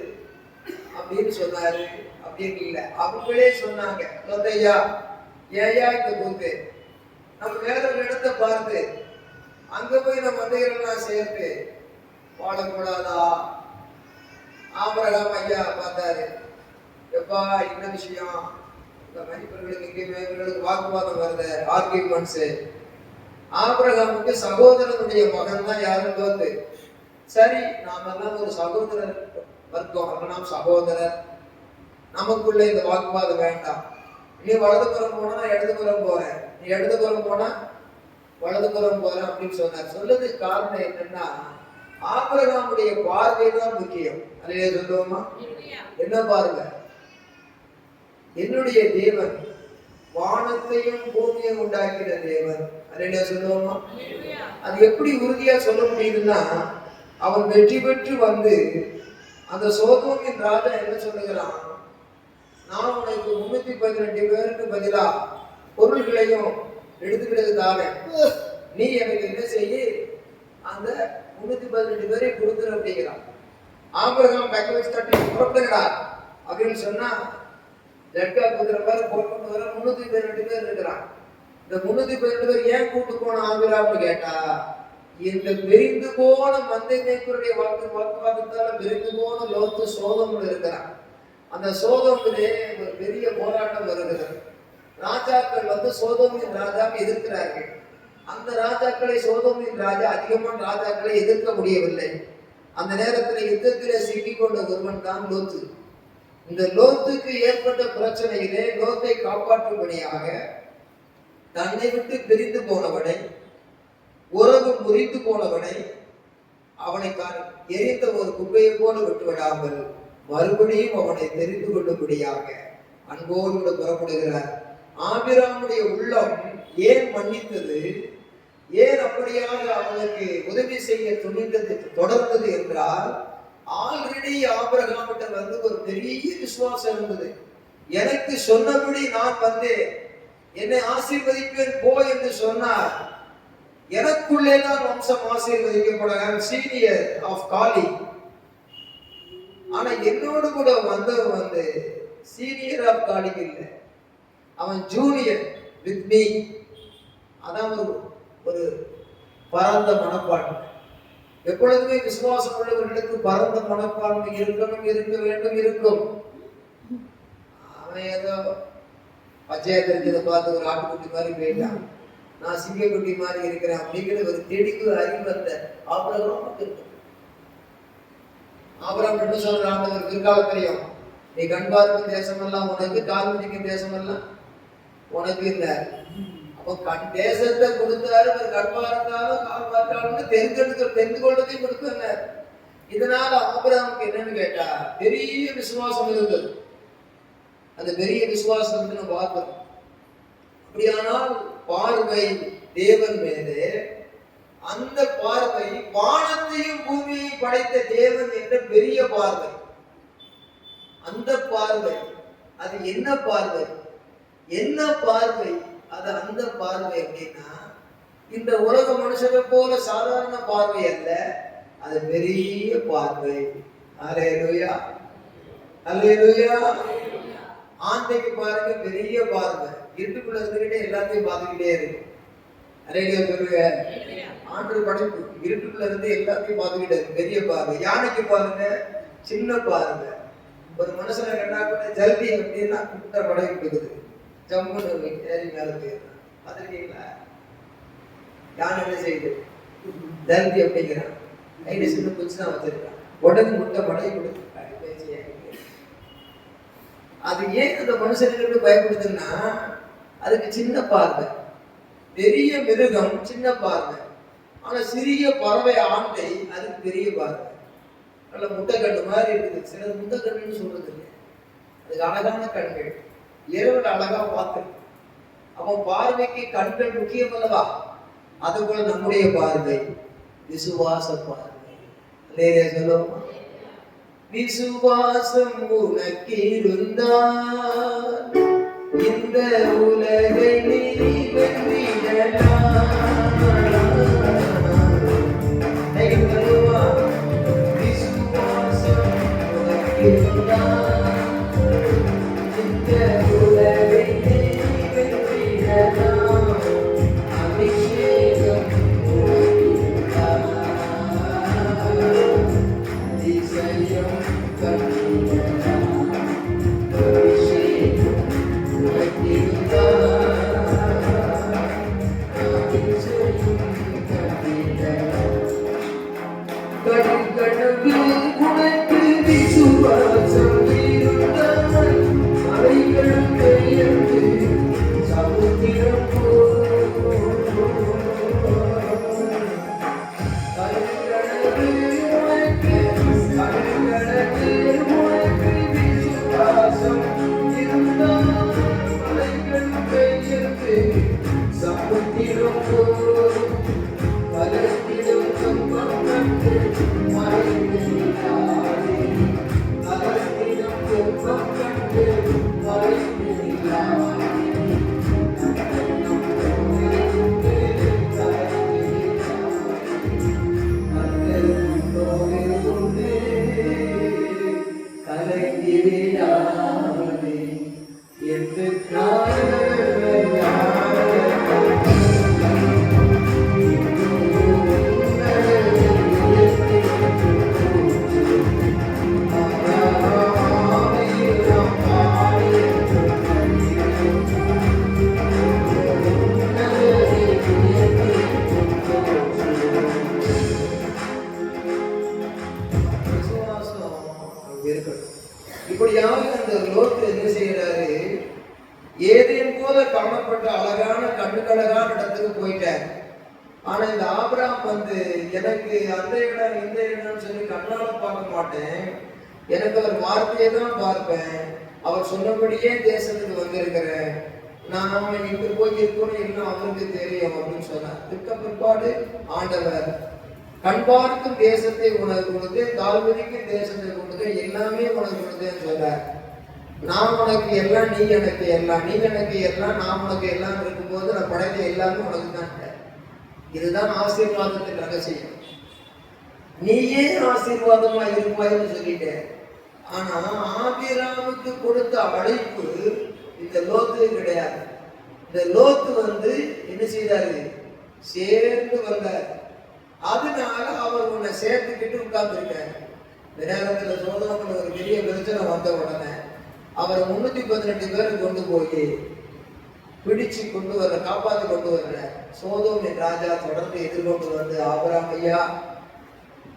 அப்படின்னு சொன்னாரு. அப்படின்னு இல்லை, அவங்களே சொன்னாங்க, லோத்தையா ஏயா இந்த கூத்து, நம்ம வேற ஒரு இடத்தை பார்த்து அங்க போய் நம்ம மந்தைகள்லாம் சேர்த்து வாழக்கூடாதா? ஆபிரகாம் ஐயா பார்த்தாரு, எப்பா என்ன விஷயம், இந்த மனிதர்களுக்கு இங்கே வாக்குவாதம் வருது, ஆர்கியூமெண்ட்ஸ். ஆபிரகாமுக்கு சகோதரனுடைய மகன் தான் யாரும் லோத்து. சரி, நாம எல்லாம் ஒரு சகோதரர் வர்க்கம், நாம் சகோதரர், நமக்குள்ள இந்த வாக்குவாதம் வேண்டாம். நீ வலதுபுறம் போனா இடதுபுறம் போறேன், நீ இடதுபுறம் போனா வலதுபுறம் போறேன் அப்படின்னு சொன்னார். சொல்றதுக்கு காரணம் என்னன்னா, ஆபிரகாமுடைய பார்வை தான் முக்கியம். அல்லேலூயா சொல்லுவோமா? என்ன பாருங்க, என்னுடைய தேவன் வானத்தையும் பூமியையும் உண்டாக்கிற தேவன். அல்லேலூயா சொல்லுவோமா? அது எப்படி உறுதியா சொல்ல முடியுதுன்னா, அவன் வெற்றி பெற்று வந்து அந்த சோதோமின் ராஜா என்ன சொல்லுகிறான், நான் உனக்கு 312 பேருக்கு பதிலா பொருள்களையும் எடுத்துக்கிட்டது தாரேன், நீ எனக்கு என்ன செய்ய, அந்த 312 பேரை கொடுத்துரு அப்படிங்கிறான். ஆபிரகாம் பேக்க வச்சு தட்டி புறப்படுகிறா அப்படின்னு சொன்னா, ஜட்கா குதிரை பேர் போட்டு வர 312 பேர் இருக்கிறான். இந்த 312 பேர் ஏன் கூட்டு போன ஆபிரகாம்னு கேட்டா, இந்த பிரிந்து போன மந்தை மேய்ப்பருடைய வாக்குவாதத்தால பிரிந்து போன லோத்து சோதோம்ல இருக்கிறான். அந்த சோதோமிலே ஒரு பெரிய போராட்டம் வருகிறது. ராஜாக்கள் வந்து சோதோமின் ராஜாவை எதிர்க்கிறார்கள். அந்த ராஜாக்களை சோதோமின் ராஜா அதிகமான ராஜாக்களை எதிர்க்க முடியவில்லை. அந்த நேரத்தில் யுத்தத்திலே சிக்கிக் கொண்ட ஒருவன் தான் லோத்து. இந்த லோத்துக்கு ஏற்பட்ட பிரச்சனையிலே லோத்தை காப்பாற்றும்படியாக தன்னை விட்டு பிரிந்து போனவனை, உறவு முறிந்து போனவனை, அவனை எரிந்த ஒரு குப்பையை போல விட்டுவிடாமல் மறுபடியும் அவனை தெரிந்து கொள்ளும்படியாக அன்போடு புறப்படுகிறார். ஆபிராமுடைய உள்ளம் ஏன் மன்னித்தது, ஏன் அப்படியாக அவனுக்கு உதவி செய்ய துணிந்தது தொடர்ந்தது என்றால், ஆல்ரெடி ஆபிரகாமிட்ட வந்து ஒரு பெரிய விசுவாசம் இருந்தது. எனக்கு சொன்னபடி நான் வந்து என்னை ஆசீர்வதிப்பேன் போ என்று சொன்னார். எனக்குள்ளேதான் வம்சம் ஆசீர்வதிக்கப்பட சீனியர் ஆஃப் காலி. ஆனா என்னோடு கூட வந்தவன் வந்து சீனியர் ஆஃப் காலிங் இல்லை, அவன் ஜூனியர் வித் மீ. அதான் ஒரு பரந்த மனப்பான்மை. எப்பொழுதுமே விசுவாசம் உள்ளவர்களுக்கு பரந்த மனப்பான்மை இருக்கணும், இருக்க வேண்டும், இருக்கும். அவன் ஏதோ பச்சையா தெரிஞ்சதை பார்த்து ஒரு ஆட்டுக்குட்டி மாதிரி போயிட்டான். நான் சிங்கக்குட்டி மாதிரி இருக்கிறேன் அப்படிங்கிற ஒரு தெளிவு அறிவு அந்த ஆபிரகாமுக்கு இருக்கு. ஆபிரகாம் என்ன சொல்றான்? ஆண்டவர் பிற்காலத்திலையும் நீ கண் பார்க்கும் தேசமெல்லாம் உனக்கு, கால் மிதிக்கும் தேசமெல்லாம் உனக்கு இல்லை. அப்போ கண் தேசத்தை கொடுத்தாரு, ஒரு கண் பார்த்தாலும் கால் பார்த்தாலும் தெரிந்து கொள்வதையும் கொடுத்தாங்க. இதனால ஆபிரகாமுக்கு என்னன்னு கேட்டா பெரிய விசுவாசம் இருந்தது. அந்த பெரிய விசுவாசம் வந்து நம்ம பார்க்கிறோம். அப்படியானால் பார்வை தேவன் மேலே, அந்த பார்வை வானத்தையும் பூமியை படைத்த தேவன் என்ற பெரிய பார்வை. அந்த பார்வை அது என்ன பார்வை? என்ன பார்வை அது? அந்த பார்வை அப்படின்னா இந்த உலக மனுஷனை போல சாதாரண பார்வை அல்ல, அது பெரிய பார்வை. அல்லேலூயா, அல்லேலூயா. ஆந்தைக்கு பாருங்க பெரிய பார்வை, இருட்டுக்குள்ள இருந்துகிட்டே எல்லாத்தையும் பார்த்துக்கிட்டே இருக்கு. அல்லேலூயா சொல்லுங்க. ஆண்டு படைப்பு இருட்டுக்குள்ள இருந்து எல்லாத்தையும் பார்த்துக்கிட்டே இருக்கு, பெரிய பார்வை. யானைக்கு பாருங்க சின்ன பார்வை. ஒரு மனுஷனை கண்டா கூட ஜல்தி அப்படின்னா குட்ட படைப்பு இருக்குது, ஜம்முன்னு ஏறி மேல போயிடுறான். பார்த்துருக்கீங்களா? யானை என்ன செய்யுது? ஜல்தி அப்படிங்கிறான், கையில சின்ன குச்சி தான் வச்சிருக்கான், உடனே முட்டை படை கொடுத்து. அது ஏன் அந்த மனுஷனுக்கு பயப்படுதுன்னா அதுக்கு சின்ன பார்வை. பெரிய மிருகம் சின்ன பார்வை, ஆனா சிறிய பறவை ஆண்டை அதுக்கு பெரிய பார்வை. நல்ல முட்டைக்கண்ணு மாதிரி இருக்குது. சிலது முட்டைக்கண்ணுன்னு சொல்றது இல்லை, அதுக்கு அழகான கண்கள், இரவுல அழகா பார்த்து. அவன் பார்வைக்கு கண்கள் முக்கியம் அல்லவா? அது போல நம்முடைய பார்வை விசுவாச பார்வை. இல்லையா சொல்லுவோமா? விசுவாசம் உனக்கு இருந்தால் இந்த உலகை நீ வென்றிடலாம். விசுவாசம் உனக்கு இருந்தால் இந்த உலகை நீ வென்றிடலாம். அபிஷேகம் இப்படியாக அந்த லோத்து என்ன செய்யறாரு? ஏதேன் போல காணப்பட்ட அழகான கண்ணுக்கழகான இடத்துக்கு போயிட்டார். ஆனா இந்த ஆபிரகாம் வந்து எனக்கு அந்த இடம் இந்த இடம்னு சொல்லி கண்ணால பார்க்க மாட்டேன், எனக்கு அவர் வார்த்தையை தான் பார்ப்பேன், அவர் சொன்னபடியே தேசத்துக்கு வந்திருக்கிறேன், நாம இங்க போய் இருக்கணும் எல்லாம் அவருக்கு தெரியும் அப்படின்னு சொன்னார். இதுக்கு பிற்பாடு ஆண்டவர் கண் பார்க்கும் தேசத்தை உனக்கு கொடுத்து, தாழ்வதிக்கும் தேசத்தை கொடுத்து, எல்லாமே உனக்கு கொடுத்தேன்னு சொல்றார். நான் உனக்கு எல்லாம், நீ எனக்கு எல்லாம், நீ எனக்கு எல்லாம், நான் உனக்கு எல்லாம் இருக்கும்போது நான் படைத்த எல்லாமே உனக்கு தான். இதுதான் ஆசீர்வாதத்தின் ரகசியம். நீயே ஆசீர்வாதமா இருப்பாய்ன்னு சொல்லிட்டேன். ஆனா ஆபிரகாமுக்கு கொடுத்த அழைப்பு இந்த லோத்து கிடையாது. இந்த லோத்து வந்து என்ன செய்தாரு? சேர்ந்து வந்தார். அதனால அவர் உன்னை சேர்த்துக்கிட்டு உட்கார்ந்துருக்காரு. இந்த நேரத்துல சோதோமில் ஒரு பெரிய பிரச்சனை வந்த உடனே அவரை 318 பேரை கொண்டு போய் பிடிச்சு கொண்டு வர, காப்பாற்றி கொண்டு வர்ற சோதோமின் ராஜா தொடர்ந்து எதிர்கொண்டு வந்து, ஆபிரகாம் ஐயா,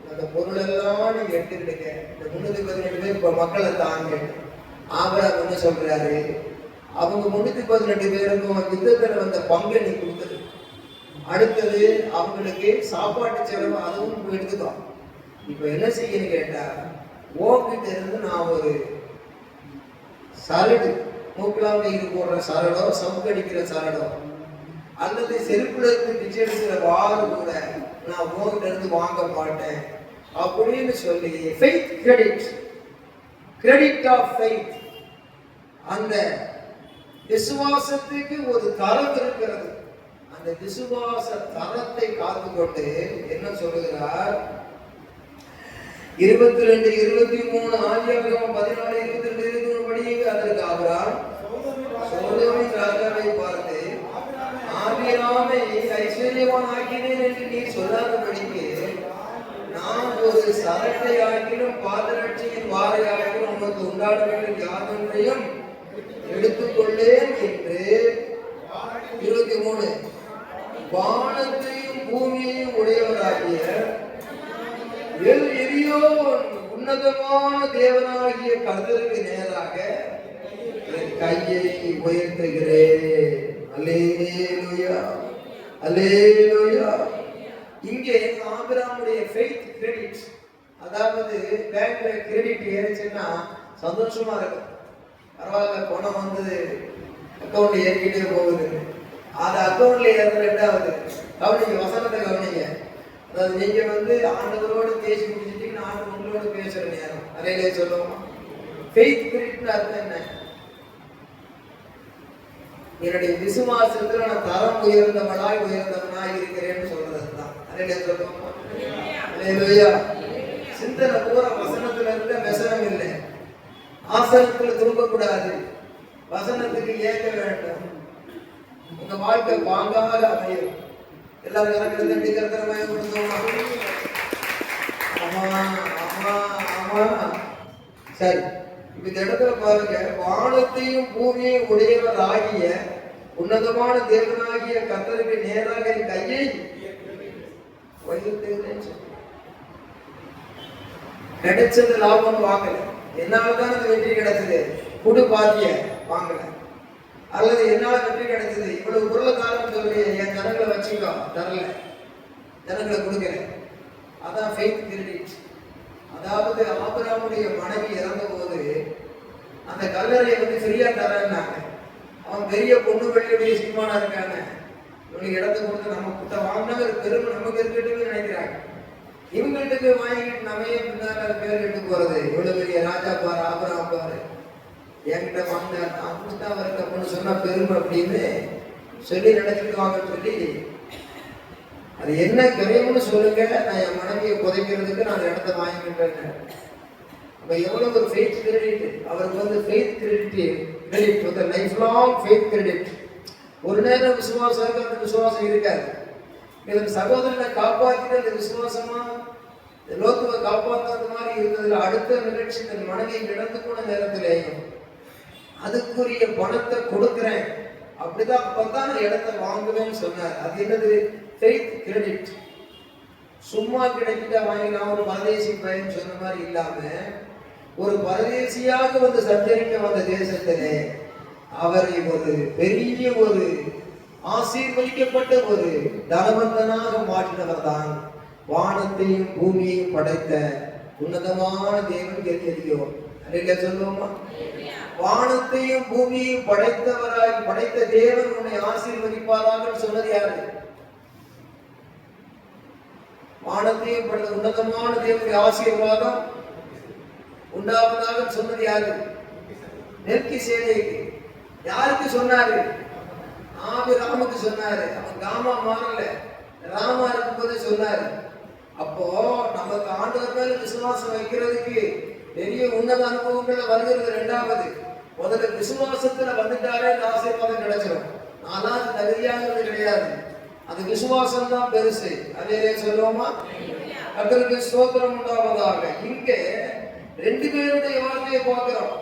அந்த பொருள் எல்லாம் நீங்க எடுத்துக்கிடுங்க, இந்த 318 பேர் இப்ப மக்களை தாங்க. ஆபிரகாம் என்ன சொல்றாரு, அவங்க 318 பேருக்கும் யுத்தத்துல வந்த பங்கை நீ கொடுத்தது, அடுத்தது அவங்களுக்கு சாப்பாட்டு செலவு அதுவும் எடுத்துக்கோ. இப்ப என்ன செய்யணும் கேட்டா, ஓங்கிட்ட இருந்து நான் ஒரு சரடு, மூக்கலாம் நீர் போடுற சரடோ, சவுக்கடிக்கிற சரடோ, அல்லது செருப்புல இருந்து பிச்சை எடுக்கிற வாறு கூட நான் ஓங்கிட்ட இருந்து வாங்க மாட்டேன் அப்படின்னு சொல்லி faith credit, credit of faith, அந்த விசுவாசத்துக்கு ஒரு தரம் இருக்கிறது. அந்த விசுவாச தரத்தை காத்துக்கொண்டு என்ன சொல்லுகிறார், 22, 23 ஆதியாகமம் 14, 22, 23 படிங்க. அதற்கு ஆபிரகாம் சோதோமின் ராஜாவை பார்த்து, ஆபிரகாமை ஐஸ்வர்யவான் ஆக்கினேன் என்று நீ சொல்லாதபடிக்கு நான் ஒரு சரட்டை ஆக்கிலும் பாதரட்சியின் வாரை ஆக்கிலும் உனக்கு உண்டாட வேண்டும் யாதொன்றையும் எடுத்துக்கொள்ளேன் என்று. 23 வானத்தையும் பூமியையும் உடையவராகிய உன்னதமான தேவனாகிய கர்த்தருக்கு நேராக என் கையை உயர்த்துகிறேன். அல்லேலூயா, அல்லேலூயா. இங்கே ஆபிரகாமுடைய ஃபெய்த் கிரெடிட், அதாவது பேங்க்ல கிரெடிட் ஏறிச்சுன்னா சந்தோஷமா இருக்கும். பரவாயில்ல, பணம் வந்தது, அக்கௌண்ட் ஏறிக்கிட்டே போகுது. அது அக்கௌண்ட்ல ஏறது ரெண்டாவது. கவனிங்க, வசனத்தை கவனிங்க. அதாவது நீங்க ஆண்டவரோடு பேசி முடிச்சுட்டீங்கன்னா ஆண்டு உங்களோடு பேசுற நேரம் நிறைய சொல்லுவோம். ஃபெய்த் கிரெடிட்னு அர்த்தம் என்ன? என்னுடைய விசுவாசத்துல நான் தரம் உயர்ந்தவனாய் இருக்கிறேன்னு சொல்றதுதான். நிறைய சொல்லுவோம். சிந்தனை பூரா வசனத்துல இருந்த வசனம் இல்லை. ஆசனத்துல திரும்பக்கூடாது, வசனத்துக்கு ஏற்க வேண்டும். உங்க வாழ்க்கை பாங்காக அமையும். எல்லாரும் எனக்கு தண்டி கருத்தரமாக கொடுத்தோம். ஆமா ஆமா ஆமா. சரி, இப்ப இந்த இடத்துல பாருங்க, வானத்தையும் பூமியையும் உடையவர் ஆகிய உன்னதமான தேவனாகிய கர்த்தருக்கு நேராக என் கையை கிடைச்சது லாபம் வாங்கல. என்னால்தான் அந்த வெற்றி கிடைச்சது, குடு பாத்திய வாங்கல. அல்லது என்னால வெற்றி கிடைச்சது, இவ்வளவு பொருளாதாரம் சொல்லி என் ஜனங்களை வச்சுக்கோ, தரல, ஜனங்களை கொடுக்கல. அதான் ஃபெய்த் கிரெடிட். அதாவது ஆபிரகாமுடைய மனைவி இறந்த போது அந்த கல்லறையை ஃப்ரீயா தரேன்னாங்க. அவன் பெரிய பொண்ணு வெள்ளியுடைய சீமானா இருக்காங்க, இவனுக்கு இடத்த கொடுத்து நம்ம கிட்ட வாங்கின ஒரு பெருமை நமக்கு இருக்கட்டும்னு நினைக்கிறாங்க. இவங்கள்ட்ட வாங்கிட்டு நம்ம பின்னால பேர் எடுத்து போறது, இவ்வளவு பெரிய ராஜா பாரு, ஆபிரகாம் பாரு, என்கிட்ட வாங்கினார், அப்படித்தான் அவருக்கு அப்படின்னு சொன்னா பெருமை அப்படின்னு சொல்லி நினைச்சுக்குவாங்கன்னு சொல்லி, அது என்ன கிடையும்னு சொல்லுங்க, நான் என் மனைவியை புதைக்கிறதுக்கு நான் இடத்த வாங்கிக்கிட்டேன். அப்ப எவ்வளவு ஒரு ஃபெய்த் கிரெடிட் அவருக்கு, ஃபெய்த் கிரெடிட் வந்து லைஃப் லாங் ஃபெய்த் கிரெடிட். ஒரு நேரம் விசுவாசம் இருக்கு, அந்த விசுவாசம் இருக்காது. இதன் சகோதரனை காப்பாற்றிட்டு அந்த விசுவாசமா லோத்துவை காப்பாற்றாத மாதிரி இருந்ததுல அடுத்த நிகழ்ச்சி தன் மனைவியை இழந்து போன நேரத்திலேயும் அதுக்குரிய பணத்தை கொடுக்கிறேன், அப்படிதான் அப்பதான் இடத்தை வாங்குவேன்னு சொன்னார். அது என்னது? Faith credit. சும்மா கிடைக்கிட்ட வாங்கினா ஒரு பரதேசி பையன் சொன்ன மாதிரி இல்லாம, ஒரு பரதேசியாக சஞ்சரிக்க வந்த தேசத்திலே அவரை ஒரு பெரிய ஒரு ஆசீர்வதிக்கப்பட்ட ஒரு தனவந்தனாக மாற்றினவர் தான் வானத்தையும் பூமியையும் படைத்த உன்னதமான தேவன். தெரியுமோ அல்ல சொல்லுவோமா? வானத்தையும் பூமியையும் படைத்த தேவன் உன்னை ஆசீர்வதிப்பாராக சொன்னது யாரு? வானத்தையும் படைத்த உன்னதமான தேவனுடைய ஆசீர்வாதம் உண்டாவதாக சொன்னது யாரு? மெல்கிசேதேக்கு. யாருக்கு சொன்னாரு? ஆபிரகாமுக்கு சொன்னாரு. அவன் காமா மாறல, ராமா இருக்கும்போது சொன்னாரு. அப்போ நமக்கு ஆண்டவர் மேல விசுவாசம் வைக்கிறதுக்கு பெரிய உன்னத அனுபவங்கள்ல வருகிறது. ரெண்டாவது, முதல்ல விசுவாசத்துல வந்துட்டாலே இந்த ஆசீர்வாதம் கிடைச்சிடும். ஆனா அது தகுதியாகிறது கிடையாது, அது விசுவாசம் தான் பெருசு. அதே சொல்லுவோமா? கர்த்தருக்கு ஸ்தோத்திரம் உண்டாவதாக. இங்கே ரெண்டு பேருடைய வார்த்தையை பார்க்கிறோம்.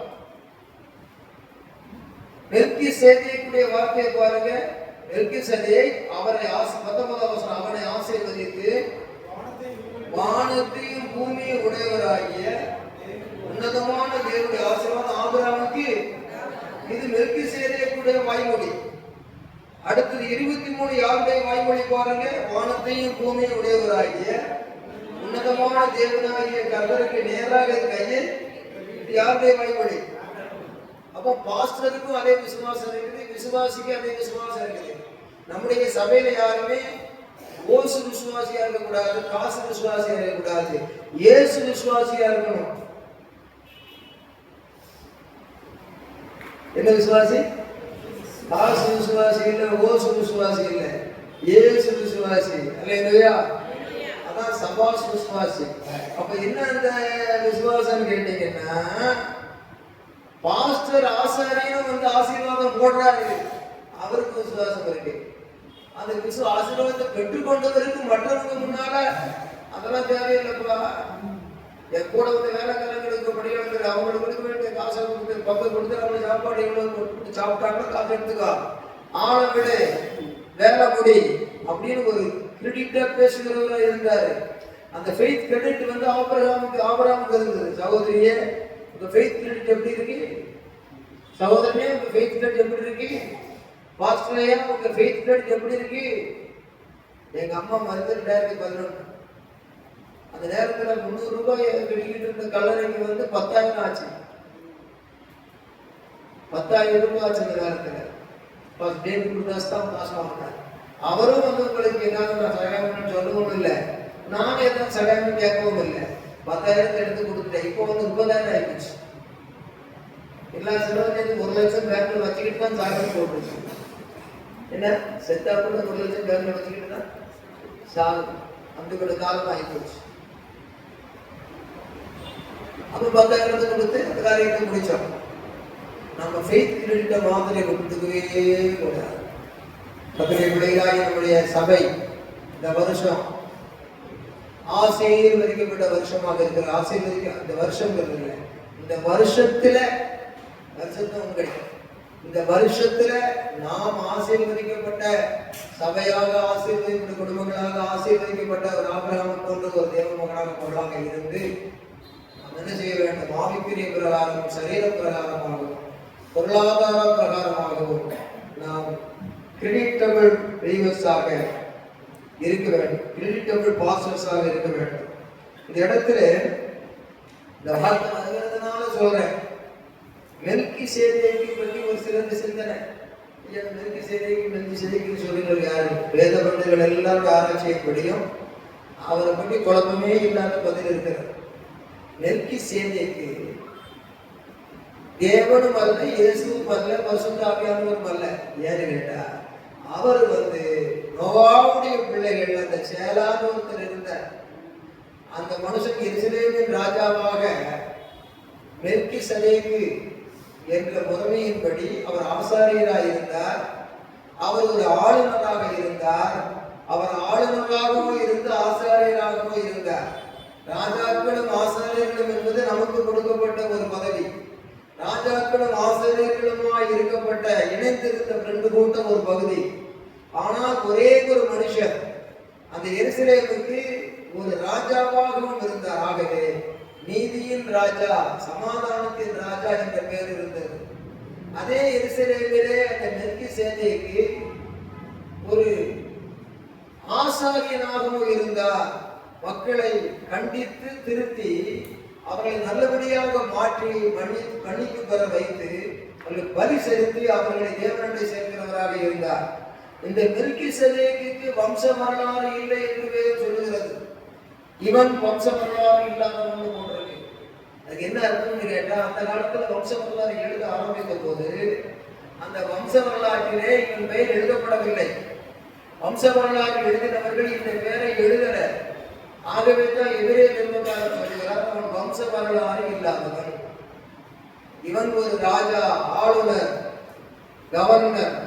மெல்கிசேதேக்குடைய வார்த்தையை பாருங்க. மெல்கிசேதேக் அவரை 19ஆம் வசனம், அவனை ஆசீர்வதித்து வானத்தையும் பூமியும் உடையவராகிய உன்னதமான தேவனுடைய ஆசீர்வாதம் ஆபிரகாமுக்கு. இது மெல்கிசேதேக்குடைய வாய்மொழி. அடுத்தது 23 யாருடைய வாய்மொழி பாருங்க. வானத்தையும் பூமியும் உடையவராகிய உன்னதமான தேவனாகிய கர்த்தருக்கு நேராக கையில். இது யாருடைய வாய்மொழி? அப்போ பாஸ்டருக்கும் அதே விசுவாசம் இருக்குது, விசுவாசிக்கு அதே விசுவாசம் இருக்குது. நம்முடைய சபையில யாருமே ஓசு விசுவாசியா இருக்கக்கூடாது, காசு விசுவாசியா இருக்கக்கூடாது, இயேசு விசுவாசியா இருக்கணும். என்ன விசுவாசி? காசு விசுவாசி இல்ல, ஓசு விசுவாசி இல்ல, இயேசு விசுவாசி. அல்லேலூயா. அதான் சபாஸ் விசுவாசி. அப்ப என்ன அந்த விசுவாசம் கேட்டீங்கன்னா, பாஸ்டர் ஆசாரியனும் வந்து ஆசீர்வாதம் போடுறாரு, அவருக்கு விசுவாசம் இருக்கு. அந்த ஆசீர்வாதத்தை பெற்றுக்கொண்டவருக்கு மற்றவங்க முன்னால அதெல்லாம் தேவையில்லைப்பா. என் கூட வந்து வேலைக்காரங்களுக்கு படிக்கிறாங்க, அவங்களுக்கு கொடுக்க வேண்டிய காசை கொடுத்து பக்கம் கொடுத்து அவங்களுக்கு சாப்பாடு எவ்வளவு கொடுத்து சாப்பிட்டாங்களோ காசு எடுத்துக்கோ, ஆளை விடு, வேலை முடி அப்படின்னு ஒரு கிரெடிட்டா பேசுகிறவரா இருந்தாரு. அந்த ஃபெய்த் கிரெடிட் வந்து ஆபிரகாமுக்கு இருந்தது. சகோதரியே, உங்க ஃபெய்த் கிரெடிட் எப்படி இருக்கு? சகோதரனே, உங்க ஃபெய்த் கிரெடிட் எப்படி இருக்கு? பாஸ்டரையா, உங்க ஃபெய்த் கிரெடிட் எப்படி இருக்கு? எங்க அம்மா மருந்து 2011 அந்த நேரத்துல 300 ரூபாய் வெளியிட்டு இருந்த கல்லறைக்கு வந்து 10,000 ஆச்சு. 10,000 ரூபாய் ஆச்சு அந்த நேரத்துல. ஃபர்ஸ்ட் டே குருதாஸ் தான் பாஸ் ஆனார். அவரும் வந்து உங்களுக்கு ஏதாவது நான் சகாயம்னு சொல்லவும் இல்லை, நானும் எதாவது சகாயம் கேட்கவும் இல்லை. 10,000 எடுத்து கொடுத்துட்டேன். இப்போ வந்து 30,000 ஆயிடுச்சு. எல்லா செலவு 1 லட்சம் பேங்க்ல வச்சுக்கிட்டு தான் சாகரம் போட்டுருச்சு. என்ன செத்தா கூட 1 லட்சம் பேங்க்ல வச்சுக்கிட்டு தான் சாகும். அந்த கூட காலம் ஆகிப்போச்சு. அப்ப 10,000 கொடுத்து அந்த காரியத்தை முடிச்சோம். நம்ம ஃபெய்த் கிரெடிட்ட மாதிரி கொடுத்துக்கவே கூடாது. கர்த்தருடைய பிள்ளைகளாகிய நம்முடைய சபை இந்த வருஷம் ஆசீர்வதிக்கப்பட்ட வருஷமாக இருக்கிற, இந்த வருஷங்கிறது இல்லை, இந்த வருஷத்துல இந்த வருஷத்துல நாம் ஆசீர்வதிக்கப்பட்ட சபையாக, ஆசீர்வதிக்கப்பட்ட குடும்பங்களாக, ஆசீர்வதிக்கப்பட்ட ஒரு ஆபிரகாம் போன்ற ஒரு தேவ மகனாக பொருளாக இருந்து நாம் என்ன செய்ய வேண்டும்? ஆவிக்குரிய பிரகாரம், சரீர பிரகாரமாகவும் பொருளாதார பிரகாரமாகவும் நாம் கிரெடிட்டபிள் பிலீவர்ஸாக இருக்க வேண்டும், கிரெடிட்டபிள் பாஸ்டர்ஸாக இருக்க வேண்டும். இந்த இடத்துல இந்த வார்த்தை வருகிறதுனால சொல்றேன். மெல்கிசேதேக்கை பற்றி ஒரு சிறந்த சிந்தனை. மெல்கிசேதேக்கு சொல்லுங்கள் யாரு? வேத பண்டிதர்கள் எல்லாரும் ஆராய்ச்சியப்படியும் அவரை பற்றி குழப்பமே இல்லாத பதில் இருக்கிறார். மெல்கிசேதேக்கு தேவனும் அல்ல, இயேசுவும் அல்ல, பரிசுத்த ஆவியானவரும் அல்ல. ஏன்னு கேட்டா, அவர் வந்து நோவாவுடைய பிள்ளைகள் அந்த சேலான்னு ஒருத்தர் இருந்தார். அந்த மனுஷன் எருசலேமின் ராஜாவாக மெல்கிசேதேக்கு என்ற முறைமையின்படி அவர் ஆசாரியராக இருந்தார். அவர் ஒரு ஆளுநராக இருந்தார். அவர் ஆளுநராகவும் இருந்து ஆசாரியராகவும் இருந்தார். ராஜாக்களும் ஆசாரியர்களும் என்பது நமக்கு கொடுக்கப்பட்ட ஒரு பதவி. ராஜாக்களும் ஆசிரியர்களுமாய் இருக்கப்பட்ட இணைந்திருந்த 2 கூட்டம் ஒரு பகுதி. ஆனால் ஒரே ஒரு மனுஷன் அந்த எருசலேமுக்கு ஒரு ராஜாவாகவும் இருந்தார். ஆகவே நீதியின் ராஜா, சமாதானத்தின் ராஜா என்ற பெயர் இருந்தது. அதே எருசலேமிலே அந்த மெல்கிசேதேக்கு ஒரு ஆசாரியனாகவும் இருந்தார். மக்களை கண்டித்து திருத்தி அவர்களை நல்லபடியாக மாற்றி மன்னிப்பு பெற வைத்து அவர்களுக்கு பலி செலுத்தி அவர்களை தேவனண்டை சேர்க்கிறவராக இருந்தார். இந்த மெல்கிசேதேக்கு வம்ச வரலாறு இல்லை என்று வேதம் சொல்லுகிறது. இவன் வம்ச வரலாறு இல்லாதவன் போன்றது. அதுக்கு என்ன அர்த்தம்னு கேட்டா, அந்த காலத்துல வம்ச வரலாறு எழுத ஆரம்பித்த போது அந்த வம்ச வரலாற்றிலே இவன் பெயர் எழுதப்படவில்லை. வம்ச வரலாறு எழுதினவர்கள் இந்த பெயரை எழுதல. ஆகவே தான் எதிரே திருமணம் சொல்கிறார், அவன் வம்ச வரலாறு இல்லாதவன். இவன் ஒரு ராஜா, ஆளுநர், கவர்னர்.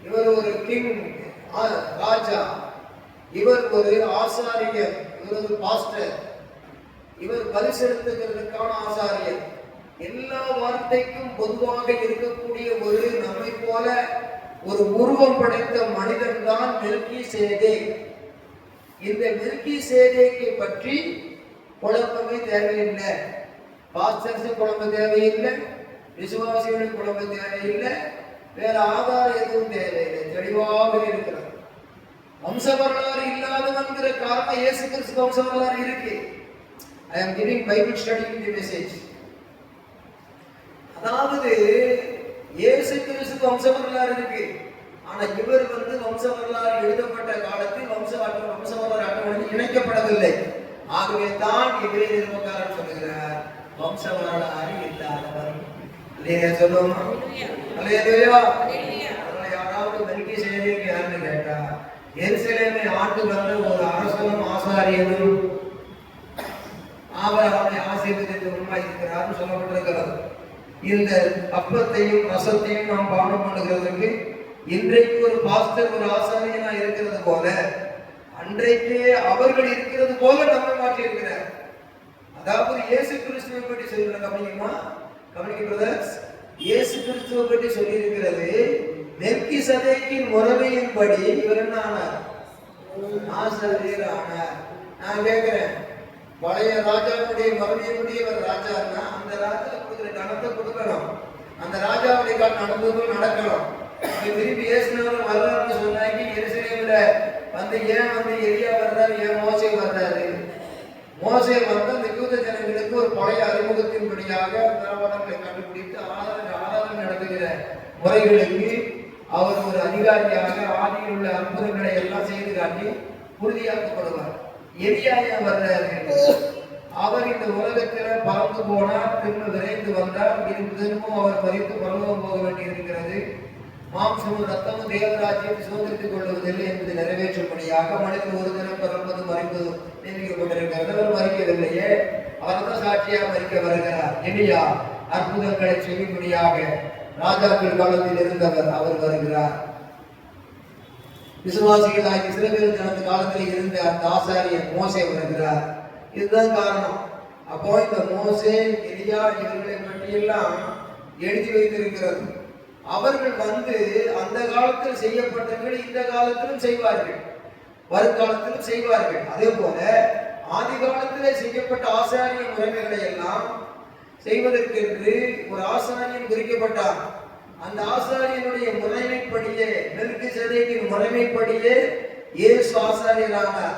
இவர் ஒரு கிங், ராஜா. இவர் ஒரு ஆசாரியர், இவர் ஒரு பாஸ்டர். இவர் பலி செலுத்துகிறதுக்கான ஆசாரியர். எல்லா வார்த்தைக்கும் பொதுவாக இருக்கக்கூடிய ஒரு நம்மை போல ஒரு உருவம் படைத்த மனிதன் தான் மெல்கிசேதேக். இந்த மெல்கிசேதேக்கை பற்றி குழப்பமே தேவையில்லை. பாஸ்டர்ஸ் குழப்ப தேவையில்லை, விசுவாசிகளின் குழப்ப தேவையில்லை, வேற ஆதாரம் எதுவும் தேவையில்லை, தெளிவாக இருக்கிறது. வம்ச வரலாறு இல்லாதவன்கிற காரணம் இயேசு கிறிஸ்து வம்ச வரலாறு இருக்கு. I am giving Bible study in the message. அதாவது இயேசு கிறிஸ்து வம்ச வரலாறு இருக்கு. ஆனா இவர் வம்ச வரலாறு எழுதப்பட்ட காலத்தில் வம்ச வரலாறு அட்டவணை இணைக்கப்படவில்லை. ஆகவே தான் எபிரேய நிருபக்காரன் சொல்லுகிறார், வம்ச வரலாறு இல்லாதவர். அல்லேலூயா சொல்லுவோமா? அல்லேலூயா. யாராவது மெல்கிசேதேக் யாருன்னு கேட்டா, எருசலேமை ஆண்டு வந்த ஒரு அரசனும் ஆசாரியனும் ஆபிரகாமை ஆசீர்வதித்து முன்பாயிருக்கிறார் சொல்லப்பட்டிருக்கிறது. இந்த அப்பத்தையும் ரசத்தையும் நாம் பானம் பண்ணுகிறதுக்கு இன்றைக்கு ஒரு பாஸ்டர் ஒரு ஆசாரியனா இருக்கிறது போல, அன்றைக்கே அவர்கள் இருக்கிறது போல நம்மை மாற்றி இருக்கிறார். அதாவது இயேசு கிறிஸ்துவை பற்றி சொல்லுங்க, கவனிக்க பிரதர்ஸ். இயேசு கிறிஸ்துவை பற்றி சொல்லி இருக்கிறது, மெல்கிசேதேக்கின் முறைமையின்படி இவர் என்ன ஆனார்? ஆசாரியர் ஆனார். நான் கேட்கிறேன், பழைய ராஜாவுடைய முறைமையின்படி இவர் ராஜான்னா அந்த ராஜா கொடுக்கிற கணத்தை கொடுக்கணும், அந்த ராஜாவுடைய நடந்ததும் நடக்கணும். திருப்பி இயேசுநாதர் வரலாறு சொன்னாங்க, எருசலேம்ல ஏன் எலியா வர்றாரு, ஏன் மோசே வர்றாரு? மோசே அந்த யூத ஜனங்களுக்கு ஒரு பழைய அறிமுகத்தின்படியாக தரவாடங்களை கண்டுபிடித்து ஆராதனை நடத்துகிற முறைகளுக்கு அவர் ஒரு அதிகாரியாக ஆதியில் உள்ள அற்புதங்களை எல்லாம் செய்து காட்டி உறுதியாக்கப்படுவார். எலியா ஏன் வர்றாரு? அவர் இந்த உலகத்தில பறந்து போனார், திரும்ப விரைந்து வந்தார், திரும்பவும் அவர் மரித்து பரலோகம் போக வேண்டி இருக்கிறது. மாம்சமும் ரத்தமும் தேவராஜ்யத்தை சுதந்திரித்துக் கொள்வதில்லை என்பதை நிறைவேற்றும்படியாக மனிதன் ஒரு தினம் பிறப்பதும் மறிப்பதும் நியமிக்கப்பட்டிருக்கிறது. அவர் மறிக்கவில்லையே, அவர்தான் சாட்சியாக மறிக்க வருகிறார். எலியா அற்புதங்களை செய்யும்படியாக ராஜாக்கள் காலத்தில் இருந்தவர், அவர் வருகிறார். விசுவாசிகள் ஆகிய இஸ்ரவேல் ஜனத்து காலத்தில் இருந்த அந்த ஆசாரியன் மோசே வருகிறார். இதுதான் காரணம். அப்போ இந்த மோசே, எலியா இவர்களை பற்றியெல்லாம் எழுதி வைத்திருக்கிறது. அவர்கள் அந்த காலத்தில் செய்யப்பட்டவர்கள் இந்த காலத்திலும் செய்வார்கள், வருங்காலத்திலும் செய்வார்கள். அதே போல ஆதி காலத்திலே செய்யப்பட்ட ஆசாரிய முறைமைகளை எல்லாம் செய்வதற்கென்று ஒரு ஆசாரியன் குறிக்கப்பட்டார். அந்த ஆசாரியனுடைய முறைமைப்படியே, மெல்கிசேதேக்கின் முறைமைப்படியே இயேசு ஆசாரியரானார்.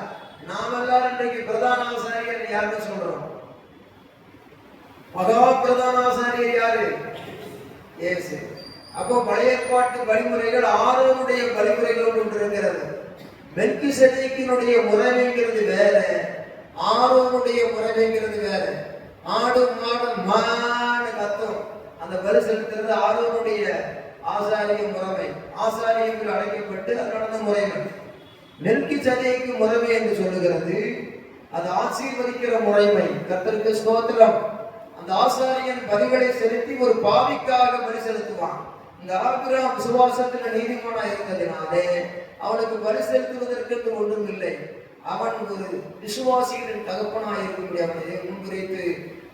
நாம் எல்லாரும் இன்றைக்கு பிரதான ஆசாரியர் யாருன்னு சொல்றோம்? மகா பிரதான ஆசாரியர் யாரு? இயேசு. அப்போ பழைய ஏற்பாட்டு வழிமுறைகள் ஆரோனுடைய வழிமுறைகளோடு ஒன்று இருக்கிறது. மெல்கிசேதேக்கினுடைய முறைமைங்கிறது வேற, ஆரோனுடைய முறைமைங்கிறது வேற. ஆடு மாடு மாடு கத்தும், அந்த பலி செலுத்துறது ஆரோனுடைய ஆசாரிய முறைமை. ஆசாரியங்கள் அழைக்கப்பட்டு அது நடந்த முறைமை. மெல்கிசேதேக்கு முறைமை என்று சொல்லுகிறது, அது ஆசீர்வதிக்கிற முறைமை. கர்த்தருக்கு ஸ்தோத்திரம். அந்த ஆசாரியன் பலிகளை செலுத்தி ஒரு பாவிக்காக பலி செலுத்துவான். இந்த ஆபிரகாம் விசுவாசத்தில் நீதிமானா இருந்ததினாலே அவனுக்கு பலி செலுத்துவதற்கு ஒன்றும் இல்லை. அவன் ஒரு விசுவாசிகளின் தகப்பனாக இருக்கும்படி அவனை முன்குறித்து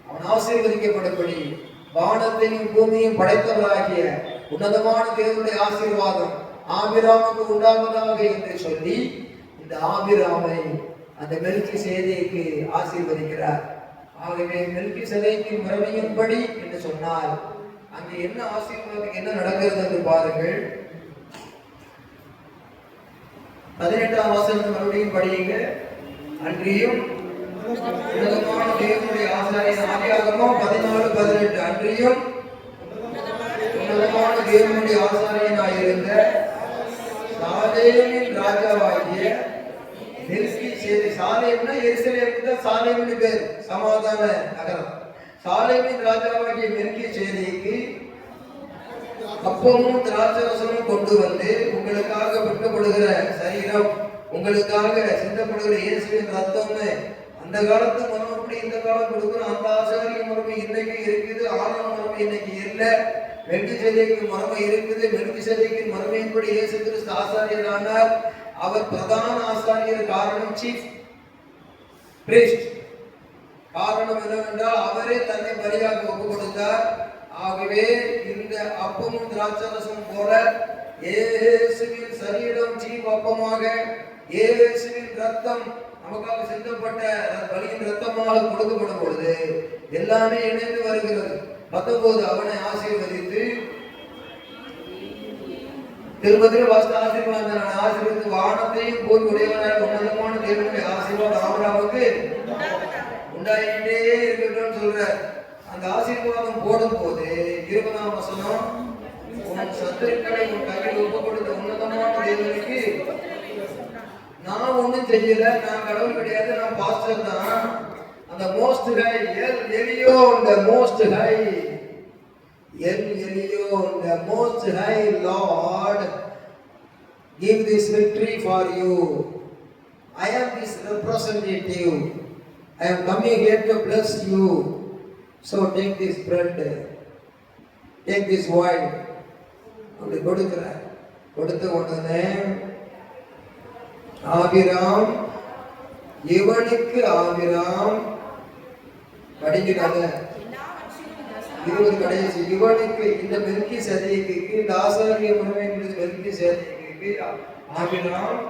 அவன் ஆசீர்வதிக்கப்படும்படி வானத்தையும் பூமியையும் படைத்தவராகிய உன்னதமான தேவனுடைய ஆசீர்வாதம் ஆபிரகாமுக்கு உண்டாவதாக என்று சொல்லி இந்த ஆபிரகாமை அந்த மெல்கிசேதேக்கு ஆசீர்வதிக்கிறார். ஆகவே மெல்கிசேதேக்கின் முறைமையின்படி என்று சொன்னால் அங்கே என்ன ஆசீர்வாதம், என்ன நடக்கிறது என்று பாருங்கள். 18ஆம் வசனம் மறுபடியும் படியுங்க. அன்றியும் உன்னதமான தேவனுடைய ஆசாரியன், ஆதியாகமம் 14:18. அன்றியும் உன்னதமான தேவனுடைய ஆசாரியனாயிருந்த சாலேமின் ராஜாவாகிய மெல்கிசேதேக். சாலேம்னா எருசலேமுக்கு தான் சாலேம்னு பேர், சமாதான நகரம். சாலேமின் ராஜாவாகிய மெல்கிசேதேக்கு அப்பமும் திராட்சரசமும் கொண்டு உங்களுக்காக வெட்டப்படுகிற சரீரம், உங்களுக்காக சிந்தப்படுகிற இயேசுவின் ரத்தம்னு அந்த காலத்து முறைப்படி இந்த காலம் கொடுக்குறோம். அந்த ஆசாரிய முறைமை இன்னைக்கு இருக்குது, ஆரோன் முறைமை இன்னைக்கு இல்லை. மெல்கிசேதேக்கின் முறைமை இருக்குது. மெல்கிசேதேக்கின் முறைமையின்படி இயேசு கிறிஸ்து ஆசாரியரானார். அவர் பிரதான ஆசாரியர், காரணம் சீஃப் பிரீஸ்ட். காரணம் என்னவென்றால் அவரே தன்னை பலியாக ஒப்பு கொடுத்தார். ஆகவே இந்த அப்பமும் திராட்சரசமும் போல இயேசுவின் சரீரம் ஜீவ அப்பமாக, இயேசுவின் ரத்தம் நமக்காக சிந்தப்பட்ட பலியின் ரத்தமாக கொடுக்கப்படும் பொழுது எல்லாமே இணைந்து வருகிறது. 19 அவனை ஆசீர்வதித்து திரும்பத்திலும் ஆசீர்வாதம் ஆசீர்வதித்து வானத்தையும் போய் உடையவனாக உன்னதமான தேவனுடைய ஆசீர்வாதம் ஆபிரகாமுக்கு உண்டாயிட்டே இருக்கட்டும் சொல்ற. அந்த ஆசீர்வாதம் போடும் போது 20ஆம் வசனம், உன் சத்துருக்களை உன் கையில் ஒப்பு கொடுத்த உன்னதமான தேவனுக்கு நான் ஒண்ணும் செய்யல, நான் கடவுள் கிடையாது, நான் பாஸ்டர் தான். அந்த most high L Elyon, the most high L Elyon, the most high Lord give this victory for you. I am this representative. I am coming here to bless you. So take this bread, take this wine. அப்படி கொடுக்கிறார். கொடுத்த உடனே ஆபிராம் இவனுக்கு ஆபிராம் படிக்கிறாங்க 20 கடைசி இவனுக்கு இந்த மெல்கிசேதேக்குக்கு, இந்த ஆசாரிய முறை மெல்கிசேதேக்குக்கு ஆபிராம்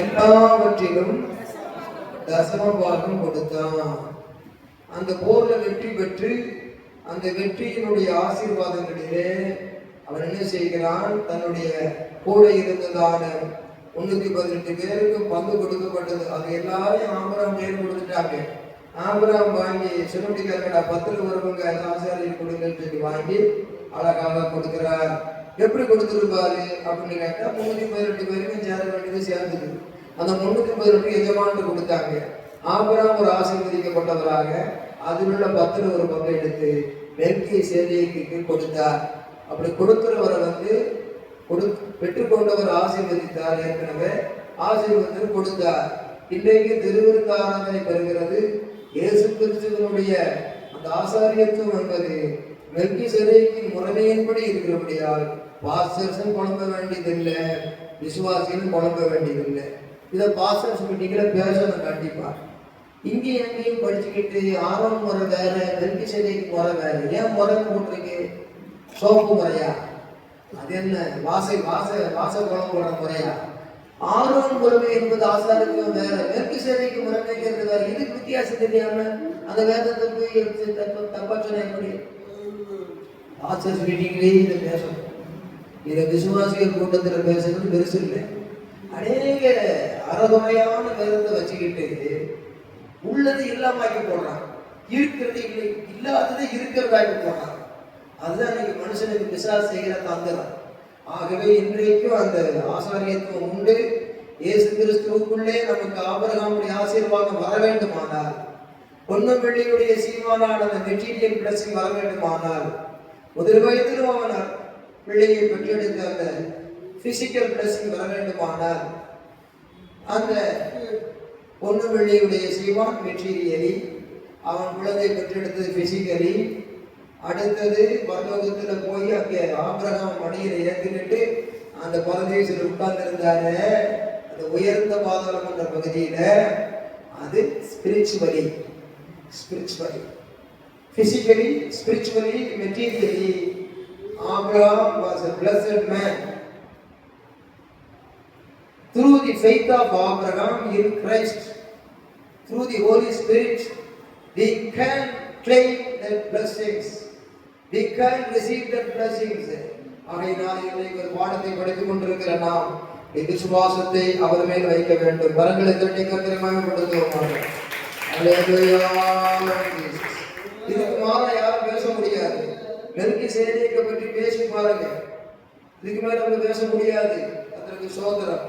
எல்லாவற்றிலும் தசமபாகம் கொடுத்தான். அந்த போர்ல வெற்றி பெற்று அந்த வெற்றியினுடைய ஆசீர்வாதங்களிலே அவன் என்ன செய்கிறான், தன்னுடைய கூட இருந்ததான 318 பேருக்கு பங்கு கொடுக்கப்பட்டது. அது எல்லாரையும் ஆபிரகாம் பேர் கொடுத்துட்டாங்க. ஆபிரகாம் வாங்கி சொல்லிட்டாங்கடா 10 வருவங்க ஆசாரியர் கொடுங்கன்னு சொல்லி வாங்கி அழகாக கொடுக்கிறார். எப்படி கொடுத்துருப்பாரு அப்படின்னு கேட்டா 318 பேருக்கும் சேர வேண்டியது சேர்ந்தது. அந்த 318 எஜமானு கொடுத்தாங்க. ஆபிரகாம் ஒரு ஆசீர்வதிக்கப்பட்டவராக அதில் உள்ள 10 ஒரு பங்கை எடுத்து மெல்கிசேதேக்குக்கு கொடுத்தார். அப்படி கொடுக்கிறவரை பெற்றுக்கொண்டவர் ஆசீர்வதித்தார். ஏற்கனவே ஆசீர்வதித்து கொடுத்தார். இன்றைக்கு திருவிருந்தாராதனை பெறுகிறது. இயேசு கிறிஸ்துவினுடைய அந்த ஆசாரியத்துவம் என்பது மெல்கிசேதேக்கின் முறைமையின்படி இருக்கிறபடியால் பாஸ்டர்ஸும் குழம்ப வேண்டியதில்லை, விசுவாசியும் குழம்ப வேண்டியதில்லை. இதை பாஸ்டர்ஸ் மீட்டிங்ல பேசணும் கண்டிப்பா. இங்கேயும் எங்கேயும் படிச்சுக்கிட்டு ஆரோன் முறை வேற, மெல்கிசேதேக்கு முறை வேற. ஏன் முறை போட்டிருக்கு? சோப்பு முறையா? அது என்ன வாச குழம்போட முறையா? ஆரோன் முறைமை என்பது ஆசாரிக்கும் வேற, மெல்கிசேதேக்கு முறைமைங்கிறது வேற. இதுக்கு வித்தியாசம் தெரியாம அந்த வேதத்தை போய் தப்பா சொன்ன எப்படி? பாஸ்டர்ஸ் மீட்டிங்லேயே இதை பேசணும். இதை விசுவாசிகள் கூட்டத்தில் பேசணும்னு பெருசு இல்லை. அநேக அறகுறையான வேதத்தை வச்சுக்கிட்டு உள்ளது இல்லாமக்கி போடுறான், இருக்கிறது இல்லை, இல்லாதது இருக்கிறதாக்கி போடுறான். அதுதான் இன்னைக்கு மனுஷனுக்கு பிசாசு செய்கிற தந்திரம். ஆகவே இன்றைக்கும் அந்த ஆசாரியத்துவம் உண்டு. இயேசு கிறிஸ்துவுக்குள்ளே நமக்கு ஆபிரகாமுடைய ஆசீர்வாதம் வர வேண்டுமானால், பொன்னும் வெள்ளியுடைய சீமானான அந்த மெட்டீரியல் பிளஸிங் வர வேண்டுமானால், 1 வயதிலும் அவன் பிள்ளையை பெற்றெடுத்த அந்த பிசிக்கல் பிளஸிங் வர வேண்டுமானால், அந்த பொன்னு வெள்ளியுடைய சீமான் மெட்டீரியலி, அவன் குழந்தை பெற்றெடுத்தது பிசிக்கலி. அடுத்தது பரலோகத்தில் போய் அங்கே ஆபிரகாம் மடியில ஏற்றிட்டு அந்த பரதேசில் உட்கார்ந்து இருந்தாரு. அந்த உயர்ந்த பாதாளம் என்ற பகுதியில அது spiritually, physically, spiritually, materially Abraham was a blessed man. Through the faith of Abraham in Christ, through the Holy Spirit, we can claim the blessings. We can receive the blessings. ஆகையினால் இன்றைக்கு ஒரு பாடத்தை படித்துக் கொண்டிருக்கிற நாம் விசுவாசத்தை அவர் மேல் வைக்க வேண்டும். வரங்களை தட்டி கர்த்தரை மகிமைப்படுத்துவோம். இதுக்கு மேல யாரும் பேச முடியாது. மெல்கிசேதேக்கை பற்றி பேசி பாருங்க. இதுக்கு மேல நம்ம பேச முடியாது. அதற்கு சோதரம்.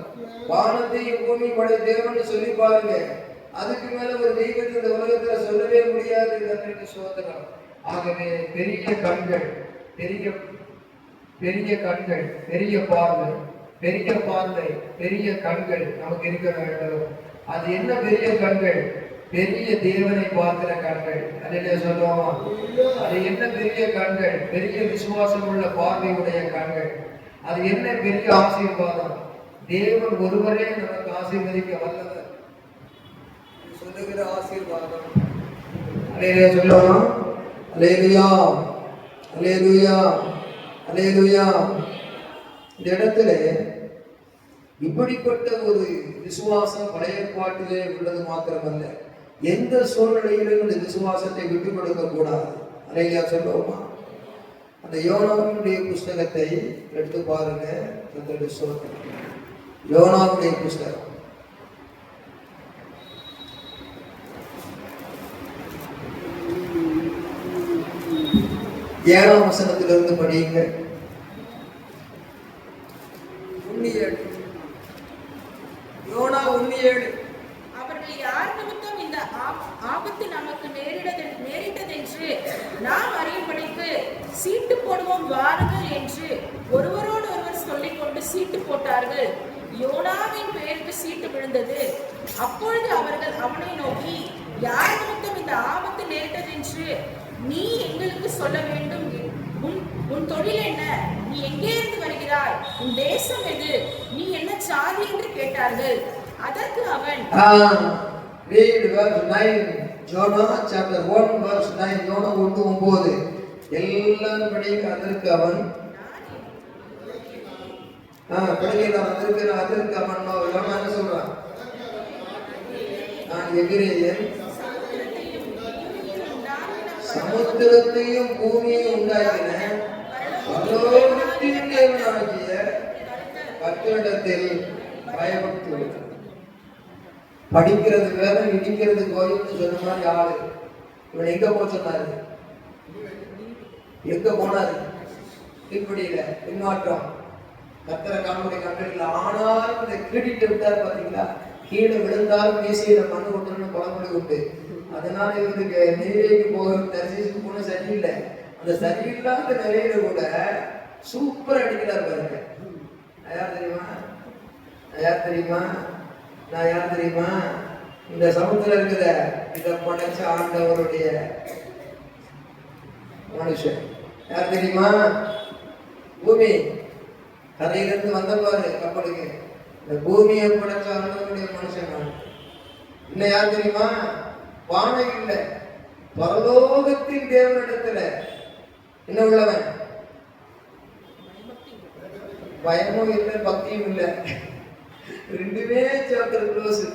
வானத்தையும் பூமி படை தேவன் சொல்லி பாருங்க. அதுக்கு மேல ஒரு தெய்வத்தை இந்த உலகத்துல சொல்லவே முடியாது. அதற்கு சோதரம். ஆகவே பெரிய கண்கள், பெரிய கண்கள், பெரிய பார்வை, பெரிய கண்கள் நமக்கு இருக்க வேண்டும். அது என்ன பெரிய கண்கள்? பெரிய தேவனை பார்க்கிற கண்கள். அதிலே சொல்லுவோம். அது என்ன பெரிய கண்கள்? பெரிய விசுவாசம் உள்ள பார்வையுடைய கண்கள். அது என்ன பெரிய ஆசீர்வாதம்? தேவன் ஒருவரே நமக்கு ஆசீர்வதிக்க வல்லவர் சொல்லுகிற ஆசீர்வாதம். அல்லேலூயா சொல்லுவோமா? அல்லேலூயா, அல்லேலூயா, அல்லேலூயா. இந்த இடத்துல இப்படிப்பட்ட ஒரு விசுவாசம் பழைய ஏற்பாட்டிலே உள்ளது மாத்திரமல்ல, எந்த சூழ்நிலையிலும் இந்த விசுவாசத்தை விட்டுக் கொடுக்க கூடாது. அல்லேலூயா சொல்லுவோமா? அந்த யோனாவுடைய புஸ்தகத்தை எடுத்து பாருங்க. யோனாவுடைய புஸ்தகம் 7ஆம் வசனத்திலிருந்து படியுங்க. யோனா 1:7. அவர்கள் யார் நிமித்தம் இந்த ஆபத்து நமக்கு நேரிட்டதென்று நாம் அறியும்படிக்கு சீட்டு போடுவோம் வாருங்கள் என்று ஒருவரோடு ஒருவர் சொல்லிக் கொண்டு சீட்டு போட்டார்கள். யோனாவின் பெயருக்கு சீட்டு விழுந்தது. அப்பொழுது அவர்கள் அவனை நோக்கி, யார் நிமித்தம் இந்த ஆபத்து நேரிட்டதென்று நீ எங்களுக்கு சொல்ல வேண்டும். உன் தொழில் என்ன? நீ எங்கே இருந்து வருகிறாய்? உன் தேசம் எது? நீ என்ன சாதி என்று கேட்டார்கள். அதற்கு அவன் read verse 9, Jonah chapter 1 verse 9, YONO 1:9 எல்லாம் படிங்க. அதற்கு அவன் அதற்கு அவன் யோனா என்ன சொல்றான்? நான் எபிரேயன், சமுத்திரத்தையும் பூமியையும் உண்டாக்கின பரலோகத்தின் தேவனாகிய கர்த்தரிடத்தில் பயபக்தி உள்ளது. படிக்கிறது வேற, இடிக்கிறது கோயில்னு சொன்ன மாதிரி ஆளு. இவன் எங்க போக சொன்னாரு? எங்க போனாரு? இப்படியில பின்மாற்றம் கர்த்தரை காணக்கூடிய கண்டறில. ஆனாலும் இதை கிரீடிட்டு விட்டாரு. பாத்தீங்களா? கீழே விழுந்தாலும் மீசையில மண்ணு கொட்டணும்னு பழமொழி உண்டு. அதனால இவருக்கு நெய்வேலிக்கு போக தரிசிக்கு போன சரியில்லை. அந்த சரியில்லாத நிலையில கூட சூப்பர் அடிக்கிறார் பாருங்க. யார் தெரியுமா? யார் தெரியுமா? நான் யார் தெரியுமா? இந்த சமுத்திரம் இருக்கிற இதை படைச்ச ஆண்டவருடைய மனுஷன். யார் தெரியுமா? பூமி கரையிலிருந்து வந்த பாரு கப்பலுக்கு. இந்த பூமியை படைச்ச ஆண்டவருடைய மனுஷன் நான். இன்னும் யார் தெரியுமா? வானை இல்லை, பரலோகத்தின் தேவனிடத்துல என்ன உள்ளவன்? பயமும் இல்லை, பக்தியும் இல்லை. ரெண்டுமே சாப்டர் க்ளோஸ்.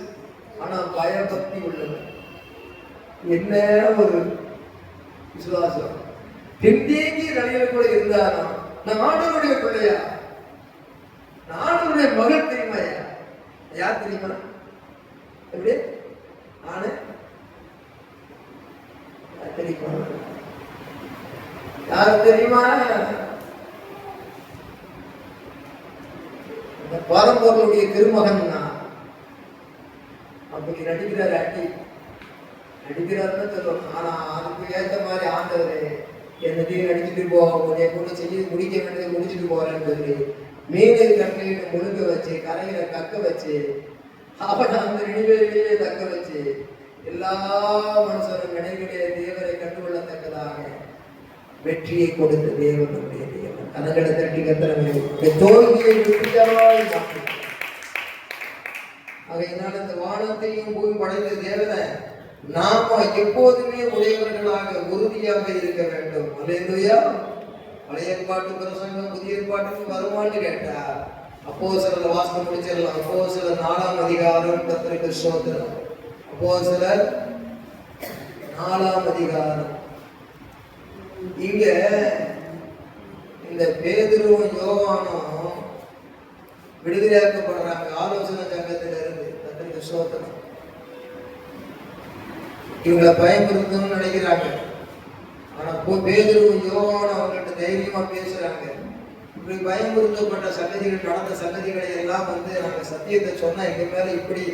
ஆனா பயபக்தி உள்ளவன். என்ன ஒரு விசுவாசம்! பின்தேங்கி நிலையில கூட இருந்தாலும் நான் ஆண்டவருடைய பிள்ளையா, நானுடைய மகள் தெரியுமாயா? யார் தெரியுமா? எப்படி நானு தெரியுமா? யாரு தெரியுமா? இந்த பரம்பொருளுடைய திருமகன் தான். அப்படி நடிக்கிறார். நடிக்கிறாருன்னு சொல்லுவோம். ஆனா அதுக்கு ஏற்ற மாதிரி ஆண்டவரே என்னத்தையும் நடிச்சுட்டு போக கொண்டு செய்ய முடிக்க வேண்டியதை முடிச்சுட்டு போறேன்னு சொல்லி மீனை கட்டையிட்டு முழுக்க வச்சு கரையில கக்க வச்சு அவன் அந்த நினைவிலேயே தக்க வச்சு எல்லா மனுஷரும் நினைவிலே தேவரை கண்டுகொள்ளத்தக்கதாக வெற்றியை கொடுத்த தேவனுடைய தேவன். கனகட தட்டி கத்திரமே தோல்வியை வெற்றியாய் மாற்றும். ஆகையினால் இந்த வானத்தையும் பூமி படைத்த தேவனை நாம எப்போதுமே உடையவர்களாக உறுதியாக இருக்க வேண்டும். அல்லேலூயா. பழைய ஏற்பாட்டு பிரசங்கம் புதிய ஏற்பாட்டுக்கு வருமானு கேட்டா அப்போஸ்தலர் வாசகம் முடிச்சிடலாம். அப்போஸ்தலர் 4ஆம் அதிகாரம், கர்த்தருக்கு ஸ்தோத்திரம். அப்போஸ்தலர் 4ஆம் அதிகாரம். இங்க இந்த பேதுருவும் யோவானும் விடுதலையாக்கப்படுறாங்க ஆலோசனை சங்கத்தில இருந்து. கர்த்தருக்கு ஸ்தோத்திரம். இவங்களை பயன்படுத்தணும்னு நினைக்கிறாங்க. ஆனா பேதுருவும் யோவானும் அவங்கள்ட்ட தைரியமா பேசுறாங்க. இப்படி பயமுறுத்தப்பட்ட சங்கதிகள் நடந்த சங்கதிகளை எல்லாம் நாங்க சத்தியத்தை சொன்னா எங்க மேல இப்படி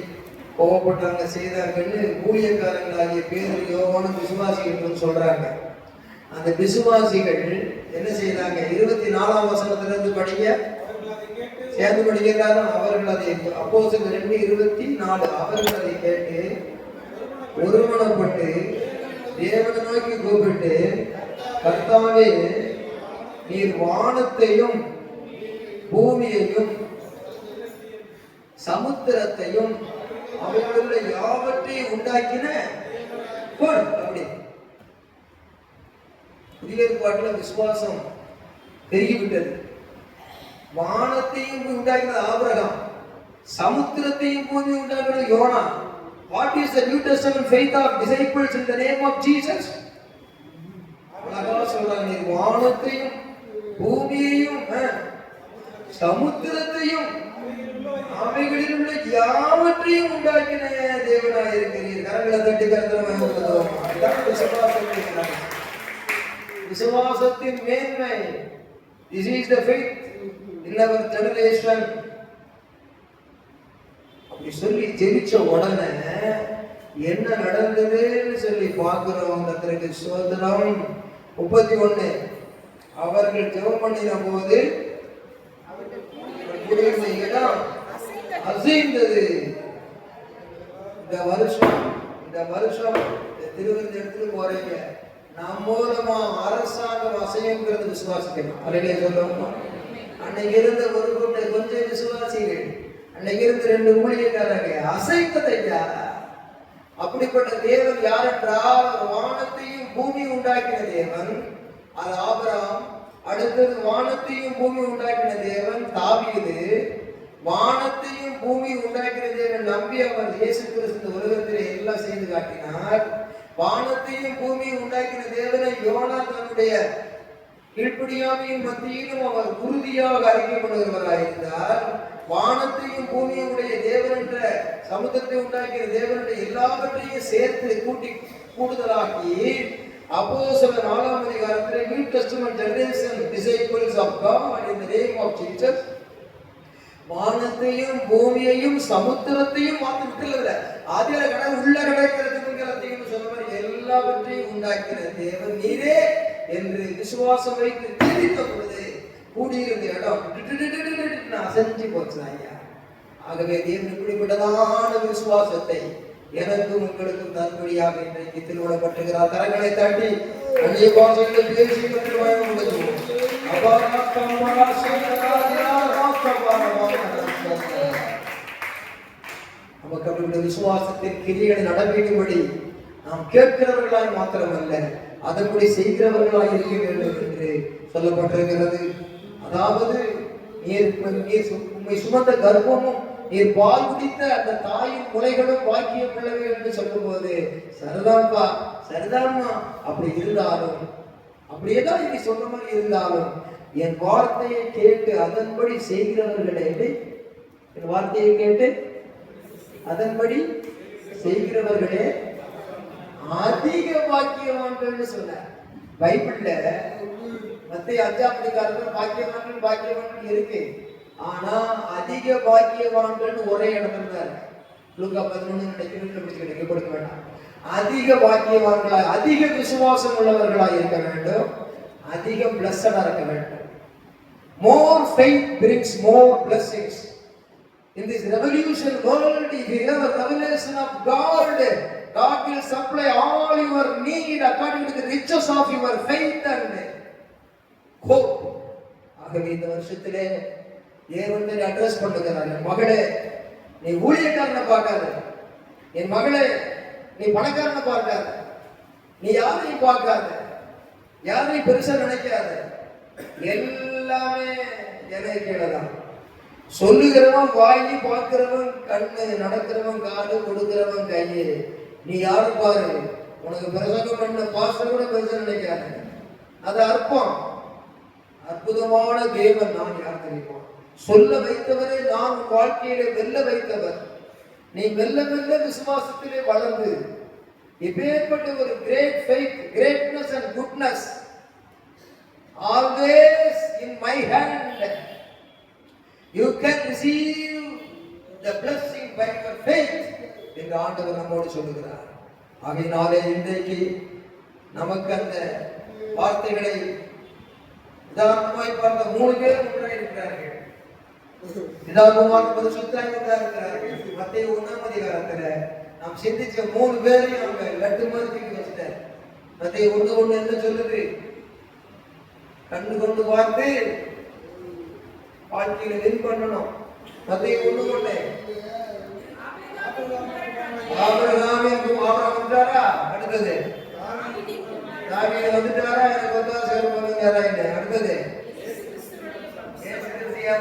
கோவப்பட்டாங்க செய்தாங்கன்னு ஊழியக்காரங்களாகிய பேதுரு யோவானும் விசுவாசிகள் சொல்றாங்க. அந்த விசுவாசிகள் என்ன செய்தாங்க? 24ஆம் வசனத்திலிருந்து படிக்க சேர்ந்து படிக்கிறாரும். அவர்கள் அதை அப்போஸ்தலர் 2:24 அவர்கள் அதை கேட்டு ஒருமனப்பட்டு தேவனை நோக்கி கூப்பிட்டு, கர்த்தாவே நீர் வானத்தையும் பூமியையும் சமுத்திரத்தையும் அவைகளுள்ள யாவற்றையும் உண்டாக்கின அப்படி புதிய ஏற்பாட்டில் விசுவாசம் பெருகிவிட்டது. வானத்தையும் உண்டாக்கினது ஆபிரகாம், சமுத்திரத்தையும் பூமி உண்டாக்கினது YONO. What is the New Testament faith of disciples in the name of Jesus? அழகா சொல்றாங்க, வானத்தையும் பூமியையும் சமுத்திரத்தையும் அவைகளில் உள்ள யாவற்றையும் உண்டாக்கின தேவனாய் இருக்கிறீர். கரங்களை தட்டி கருத்துறோம். விசுவாசத்தின் மேன்மை. This is the faith in our generation. அப்படி சொல்லி ஜெபிச்ச உடனே என்ன நடந்ததுன்னு சொல்லி பார்க்கிறோம். கர்த்தருக்கு ஸ்தோத்திரம். 31 அவர்கள் ஜெபம் பண்ணின போது இடம் அசைந்தது. இந்த வருஷம் திருவிருந்தெடுத்து போறீங்க, நம் மூலமா அரசாங்கம் அசையுங்கிறது விசுவாசிக்கணும். அறையிலே சொல்லுவோம். அன்னைக்கு இருந்த ஒரு கூட்ட கொஞ்சம் விசுவாசிகள், அன்னைக்கு இருந்த 2 ஊழியக்காரங்க அசைத்ததையா. அப்படிப்பட்ட தேவன் யார் என்றால், வானத்தையும் பூமி உண்டாக்கின தேவன் அது ஆபிரகாம். அடுத்தது வானத்தையும் பூமி உண்டாக்கின தேவன் தாவீது. வானத்தையும் பூமி உண்டாக்கின தேவன் நம்பி அவர் இயேசு கிறிஸ்து உலகத்திலே எல்லாம் செய்து காட்டினார். வானத்தையும் பூமி உண்டாக்கின தேவனை யோனா தன்னுடைய கீழ்ப்படியாமையின் மத்தியிலும் அவர் உறுதியாக அறிக்கை பண்ணுகிறவராயிருந்தார். வானத்தையும் பூமியுடைய தேவன் என்ற சமுத்திரத்தை உண்டாக்கிய தேவனுடைய எல்லாவற்றையும் சேர்த்து கூடுதலாக்கி அப்போஸ்தலர் 4ஆம் அதிகாரத்தில் New Testament generation disciples of God in the name of Jesus வானத்தையும் பூமியையும் சமுத்திரத்தையும் மாத்திரத்தில் ஆதியில கடல் உள்ள கிடைக்கிறதுங்கிறதையும் சொன்ன மாதிரி எல்லாவற்றையும் உண்டாக்கிற தேவன் நீரே என்று விசுவாசம் வைத்து ஜெபித்த பொழுது கூடியிருந்த இடம் அசைஞ்சு போச்சு ஐயா. ஆகவே தேவன் இப்படிப்பட்டதான விசுவாசத்தை எனக்கும் உங்களுக்கும் தரும்படியாக இன்றைக்கு திருவிழப்பட்டுகிறார். கரங்களை தாண்டி அந்நிய பாஷைகளை பேசி பெற்று வாய்ப்புள்ளது. நமக்கு அவர்களுடைய விசுவாசத்தின் கிரியைகளை நடப்பிடும்படி நாம் கேட்கிறவர்களாய் மாத்திரமல்ல, அதன்படி செய்கிறவர்களாய் இருக்க வேண்டும் என்று சொல்லப்பட்டிருக்கிறது. அதாவது உண்மை சுமந்த கர்ப்பமும் நீர் பால் குடித்த அந்த தாயின் முளைகளும் பாக்கிய பிள்ளைகள் என்று சொல்லும் போது சரிதான்ப்பா சரிதான்மா. அப்படி இருந்தாலும் அப்படியேதான் இன்னைக்கு சொன்ன மாதிரி இருந்தாலும் என் வார்த்தையை கேட்டு அதன்படி செய்கிறவர்களே, என் வார்த்தையை கேட்டு அதன்படி செய்கிறவர்களே அதிக பாக்கியவான்கள் சொன்ன பைபிள்ல மத்திய 5ஆம் அதிகாரத்தில் பாக்கியவான்கள் இருக்கு. ஆனா அதிக பாக்கியவான்கள் ஒரே இடத்துல தான் லூக்கா 11 கொடுக்க வேண்டாம். அதிக பாக்கியவான்களாய் அதிக விசுவாசம் உள்ளவர்களாய் இருக்க வேண்டும், அதிக பிளஸடா இருக்க வேண்டும். More faith brings more blessings. In this revolution world, if you have a revelation of God, God will supply all your need according to the riches of your faith and hope. ஆகவே இந்த வருஷத்திலே தேவன் address பண்ணுகிறார். என் மகளே, நீ ஊழியக்காரனை பார்க்காத. என் மகளே, நீ பணக்காரனை பார்க்காத. நீ யாரையும் பார்க்காத, யாரையும் பெருசா நினைக்காத. எல்லாமே எனக்கு கீழதான். சொல்லுகிறவன் வாங்கி, பார்க்கிறவன் கண்ணு, நடக்கிறவன் காடு, கொடுக்கிறவன் கையை. நீ யாரு பாரு. உனக்கு பிரசங்கம் பண்ண பாஸ்டர் கூட பெருசா நினைக்காத. அது அற்பம். அற்புதமான தேவன் நான் யார் தெரியுமா? சொல்ல வைத்தவரே நான் வாழ்க்கையிலே வெல்ல வைத்தவர். நீ மெல்ல மெல்ல விசுவாசத்திலே வளர்ந்து இப்பேற்பட்ட ஒரு great faith, greatness and goodness always in my hand. You can receive the blessing by your faith என்று ஆண்டவர் நம்மோடு சொல்லுகிறார். ஆகையினாலே இன்றைக்கு நமக்கு அந்த வார்த்தைகளை உதாரணமாய் பார்த்த 3 பேர் முன்னாடி இருக்கிறார்கள். பிதாகுமாரன் பரிசுத்தாவியாக இருக்கிறார்கள். மத்தேயு 1ஆம் அதிகாரத்துல நாம் சிந்திச்ச 3 பேரையும் அவங்க லட்டு மாதிரி வச்சுட்டார். மத்தேயு 1:1 என்ன சொல்லுது? கண்ணு கொண்டு பார்த்து வாழ்க்கையில வின் பண்ணணும். மத்தேயு 1:1 ஆபிரகாம் வந்தாரா? அடுத்தது தாவீது வந்துட்டாரா, எனக்கு ஒத்தாசை பண்ணுங்கிறாரா இல்லை. அடுத்தது இயேசு கிறிஸ்து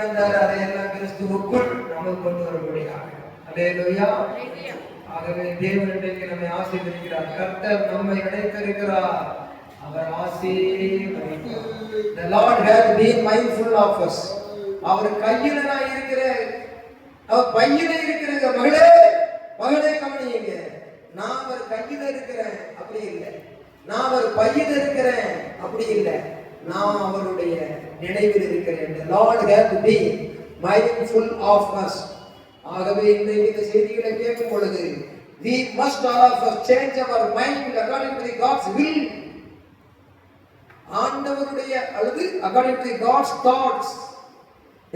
வந்தார், அதையெல்லாம் கிறிஸ்துவுக்குள் நமக்கு கொண்டு வரக்கூடியாக. அல்லேலூயா. ஆகவே தேவன் இன்றைக்கு நம்மை ஆசீர்வதிக்கிறார். கர்த்தர் நம்மை அழைத்திருக்கிறார், அவர் ஆசீர்வதிக்கிறார். The Lord has been mindful of us. அவர் கையில நான் இருக்கிறேன், அவர் பையில இருக்கிறேங்க. மகளே மகளே கவனியுங்க, நான் அவர் கையில இருக்கிறேன் அப்படி இல்லை, நான் அவர் பையில இருக்கிறேன் அப்படி இல்லை, நான் அவருடைய நினைவில் இருக்கிறேன். The Lord has been mindful of us. ஆகவே இன்றைக்கு இந்த செய்திகளை கேட்கும் பொழுது we must all of us change our mind according to God's will. ஆண்டவருடைய அல்லது according to God's thoughts.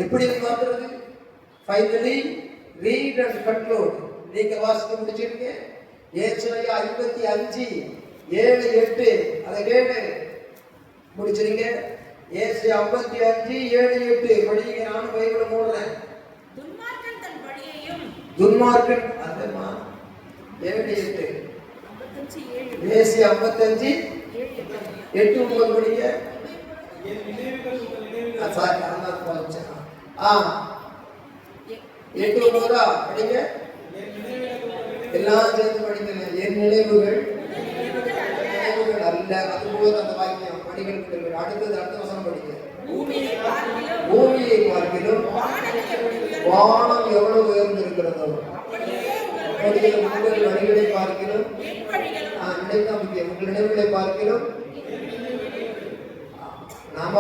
எப்படி மாத்துறது? Finally read and conclude. நீங்க வாசித்து முடிச்சிருங்க. ஏசாயா 55:7-8 அதை கேளு முடிச்சிருங்க. ஏசாயா 55:7-8 படிங்க. நான் பைபிளை மூடுறேன். துன்மார்க்கன் அந்தமா 7-8 ஏசாயா 55:8-9 படிங்க. சாரி அண்ணா போச்சு. 8-9 படிங்க. எல்லாம் சேர்ந்து படிக்கல. என் நினைவுகள் அல்ல. அதுபோல அந்த வாக்கியம் படிக்கிறது. அடுத்தது அடுத்த வசனம் படிங்க. பூமியை பார்க்கிலும் வானம் எவ்வளவு உயர்ந்திருக்கிறதோ அப்படியே உங்கள் வழிகளை பார்க்கிலும் உங்கள் நினைவுகளை பார்க்கிலும். நாம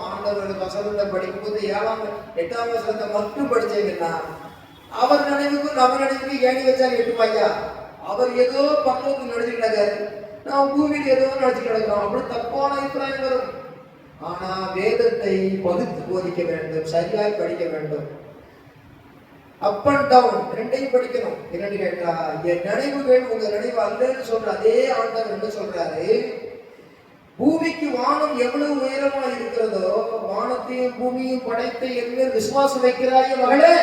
ஆண்டவருடைய வசனத்தை படிக்கும்போது 8ஆம் வசனத்தை மட்டும் படிச்சீங்கன்னா அவர் நினைவுக்கும் நம்ம நினைவுக்கும் ஏணி வச்சா எட்டுமாய்யா. அவர் ஏதோ பக்கத்துக்கு நினைச்சுக்கிட்டாரு, நான் பூமியில் ஏதோ நினைச்சு கிடக்கிறோம், அப்படி தப்பான அபிப்பிராயம் வரும். ஆனா வேதத்தை பகுத்து போதிக்க வேண்டும், சரியாய் படிக்க வேண்டும். அப் அண்ட் டவுன் ரெண்டையும் படிக்கணும். என்னன்னு கேட்டா, என் நினைவுகள் உங்க நினைவு அல்லன்னு சொல்ற அதே ஆண்டவர் என்ன சொல்றாரு, பூமிக்கு வானம் எவ்வளவு உயரமா இருக்கிறதோ வானத்தையும் பூமியும் படைத்த என்மேல் விசுவாசம் வைக்கிறாய மகளே,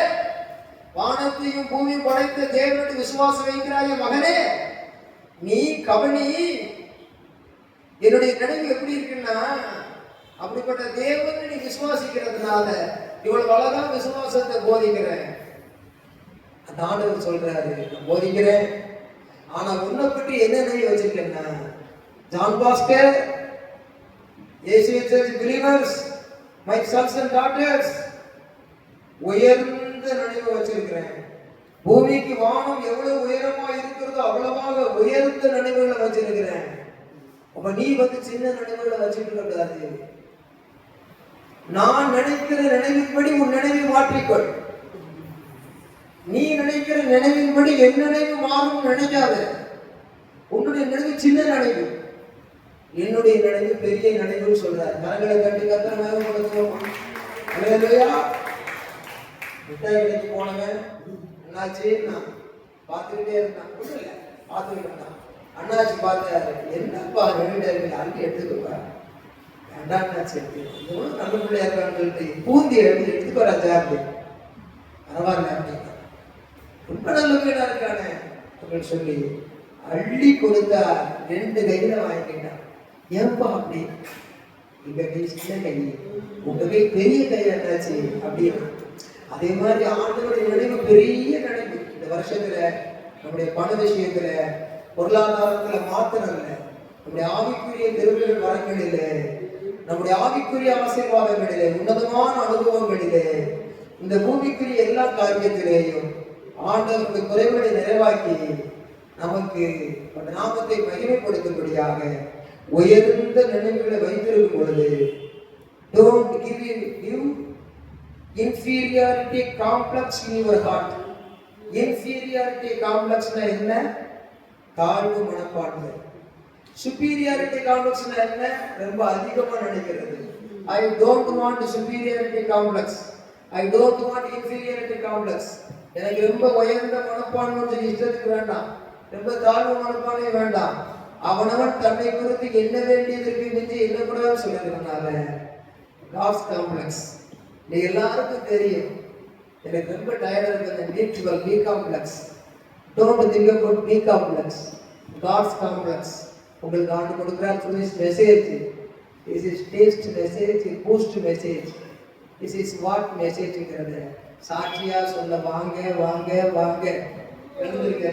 வானத்தையும் பூமியும் படைத்த தேவனுடைய விசுவாசம் வைக்கிறாய மகனே, நீ கவனி என்னுடைய நினைவு எப்படி இருக்குன்னா, அப்படிப்பட்ட தேவனை நீ விசுவாசிக்கிறதுனால இவ்வளவு அழகா விசுவாசத்தை போதிக்கிறேன். அந்த ஆண்டவர் சொல்றாரு, நான் போதிக்கிறேன், ஆனா உன்னை பற்றி என்ன நினைவு வச்சிருக்கேன்னா, John Bhaskar, Asian church believers, my sons and daughters, உயர்ந்த நினைவு வச்சிருக்கிறேன். பூமிக்கு வானம் எவ்வளவு உயரமா இருக்கிறதோ அவ்வளவாக உயர்ந்த நினைவுகளை வச்சிருக்கிறேன். அப்ப நீ சின்ன நினைவுகளை வச்சுட்டு கூடாது. நான் நினைக்கிற நினைவின்படி உன் நினைவை மாற்றிக்கொள். நீ நினைக்கிற நினைவின்படி என் நினைவு மாறும் நினைக்காத. உன்னுடைய நினைவு சின்ன நினைவு, என்னுடைய நினைவு பெரிய நினைவுன்னு சொல்றாரு. கரங்களை கட்டி கத்திர மேகப்படுத்துவோம். மிட்டாய் கடைக்கு போனவன் அண்ணாச்சி நான் பார்த்துக்கிட்டே இருந்தான், ஒன்றும் இல்லை பார்த்துக்கிட்டு இருந்தான். அண்ணாச்சி பார்த்தாரு, என்னப்பா ரெண்டு அள்ளி எடுத்துக்கோப்பா. அண்ணாச்சி எவ்வளவு நல்ல பிள்ளையா இருக்கான்னு சொல்லிட்டு பூந்தி எடுத்துக்கோ ராஜா அப்படி பரவாயில்ல அப்படின்னா, ரொம்ப நல்ல பிள்ளையா இருக்கானே அப்படின்னு சொல்லி அள்ளி கொடுத்தா 2 கையில வாங்கிக்கிட்டான். ஏன்பா அப்படி? எங்க கை சின்ன கை, உங்க கை பெரிய கை அண்ணாச்சி அப்படின்னா. அதே மாதிரி ஆண்டவருடைய நினைவு பெரிய நினைவு. இந்த வருஷத்துல நம்முடைய பண விஷயத்துல பொருளாதாரத்துல மாத்திரம் இல்லை, நம்முடைய ஆவிக்குரிய திருவிழா வரங்களிலே, நம்முடைய ஆவிக்குரிய ஆசீர்வாதங்களிலே, உன்னதமான அனுபவங்களிலே, இந்த பூமிக்குரிய எல்லா காரியத்திலேயும் ஆண்டவருடைய குறைகளை நிறைவாக்கி நமக்கு அந்த நாமத்தை மகிமைப்படுத்தும்படியாக உயர்ந்த நினைவுகளை வைத்திருக்கும் பொழுது, don't give inferiority complex in your heart. inferiority complex என்ன? தாழ்வு மனப்பான்மை. superiority complex என்ன? ரொம்ப அதிகமா நினைக்கிறது. I don't want superiority complex, I don't want inferiority complex. எனக்கு ரொம்ப உயர்ந்த மனப்பான்மை இஷ்டத்துக்கு வேண்டாம், ரொம்ப தாழ்வு மனப்பான்மை வேண்டாம். அவனவன் தன்னை குறித்து என்ன வேண்டியதற்கு மிஞ்சி என்ன கூடாது சொல்லுறதுனால God's complex. நீ எல்லாருக்கும் தெரியும், எனக்கு ரொம்ப டயர்டா இருக்கு, need B complex. Don't think about B complex, God's complex. உங்களுக்கு ஆண்டு கொடுக்குறாரு சொல்லி message. This is taste message, boost message. This is what மெசேஜ்ங்கிறது சாட்சியா சொல்ல வாங்க வாங்க வாங்க எழுந்திருக்க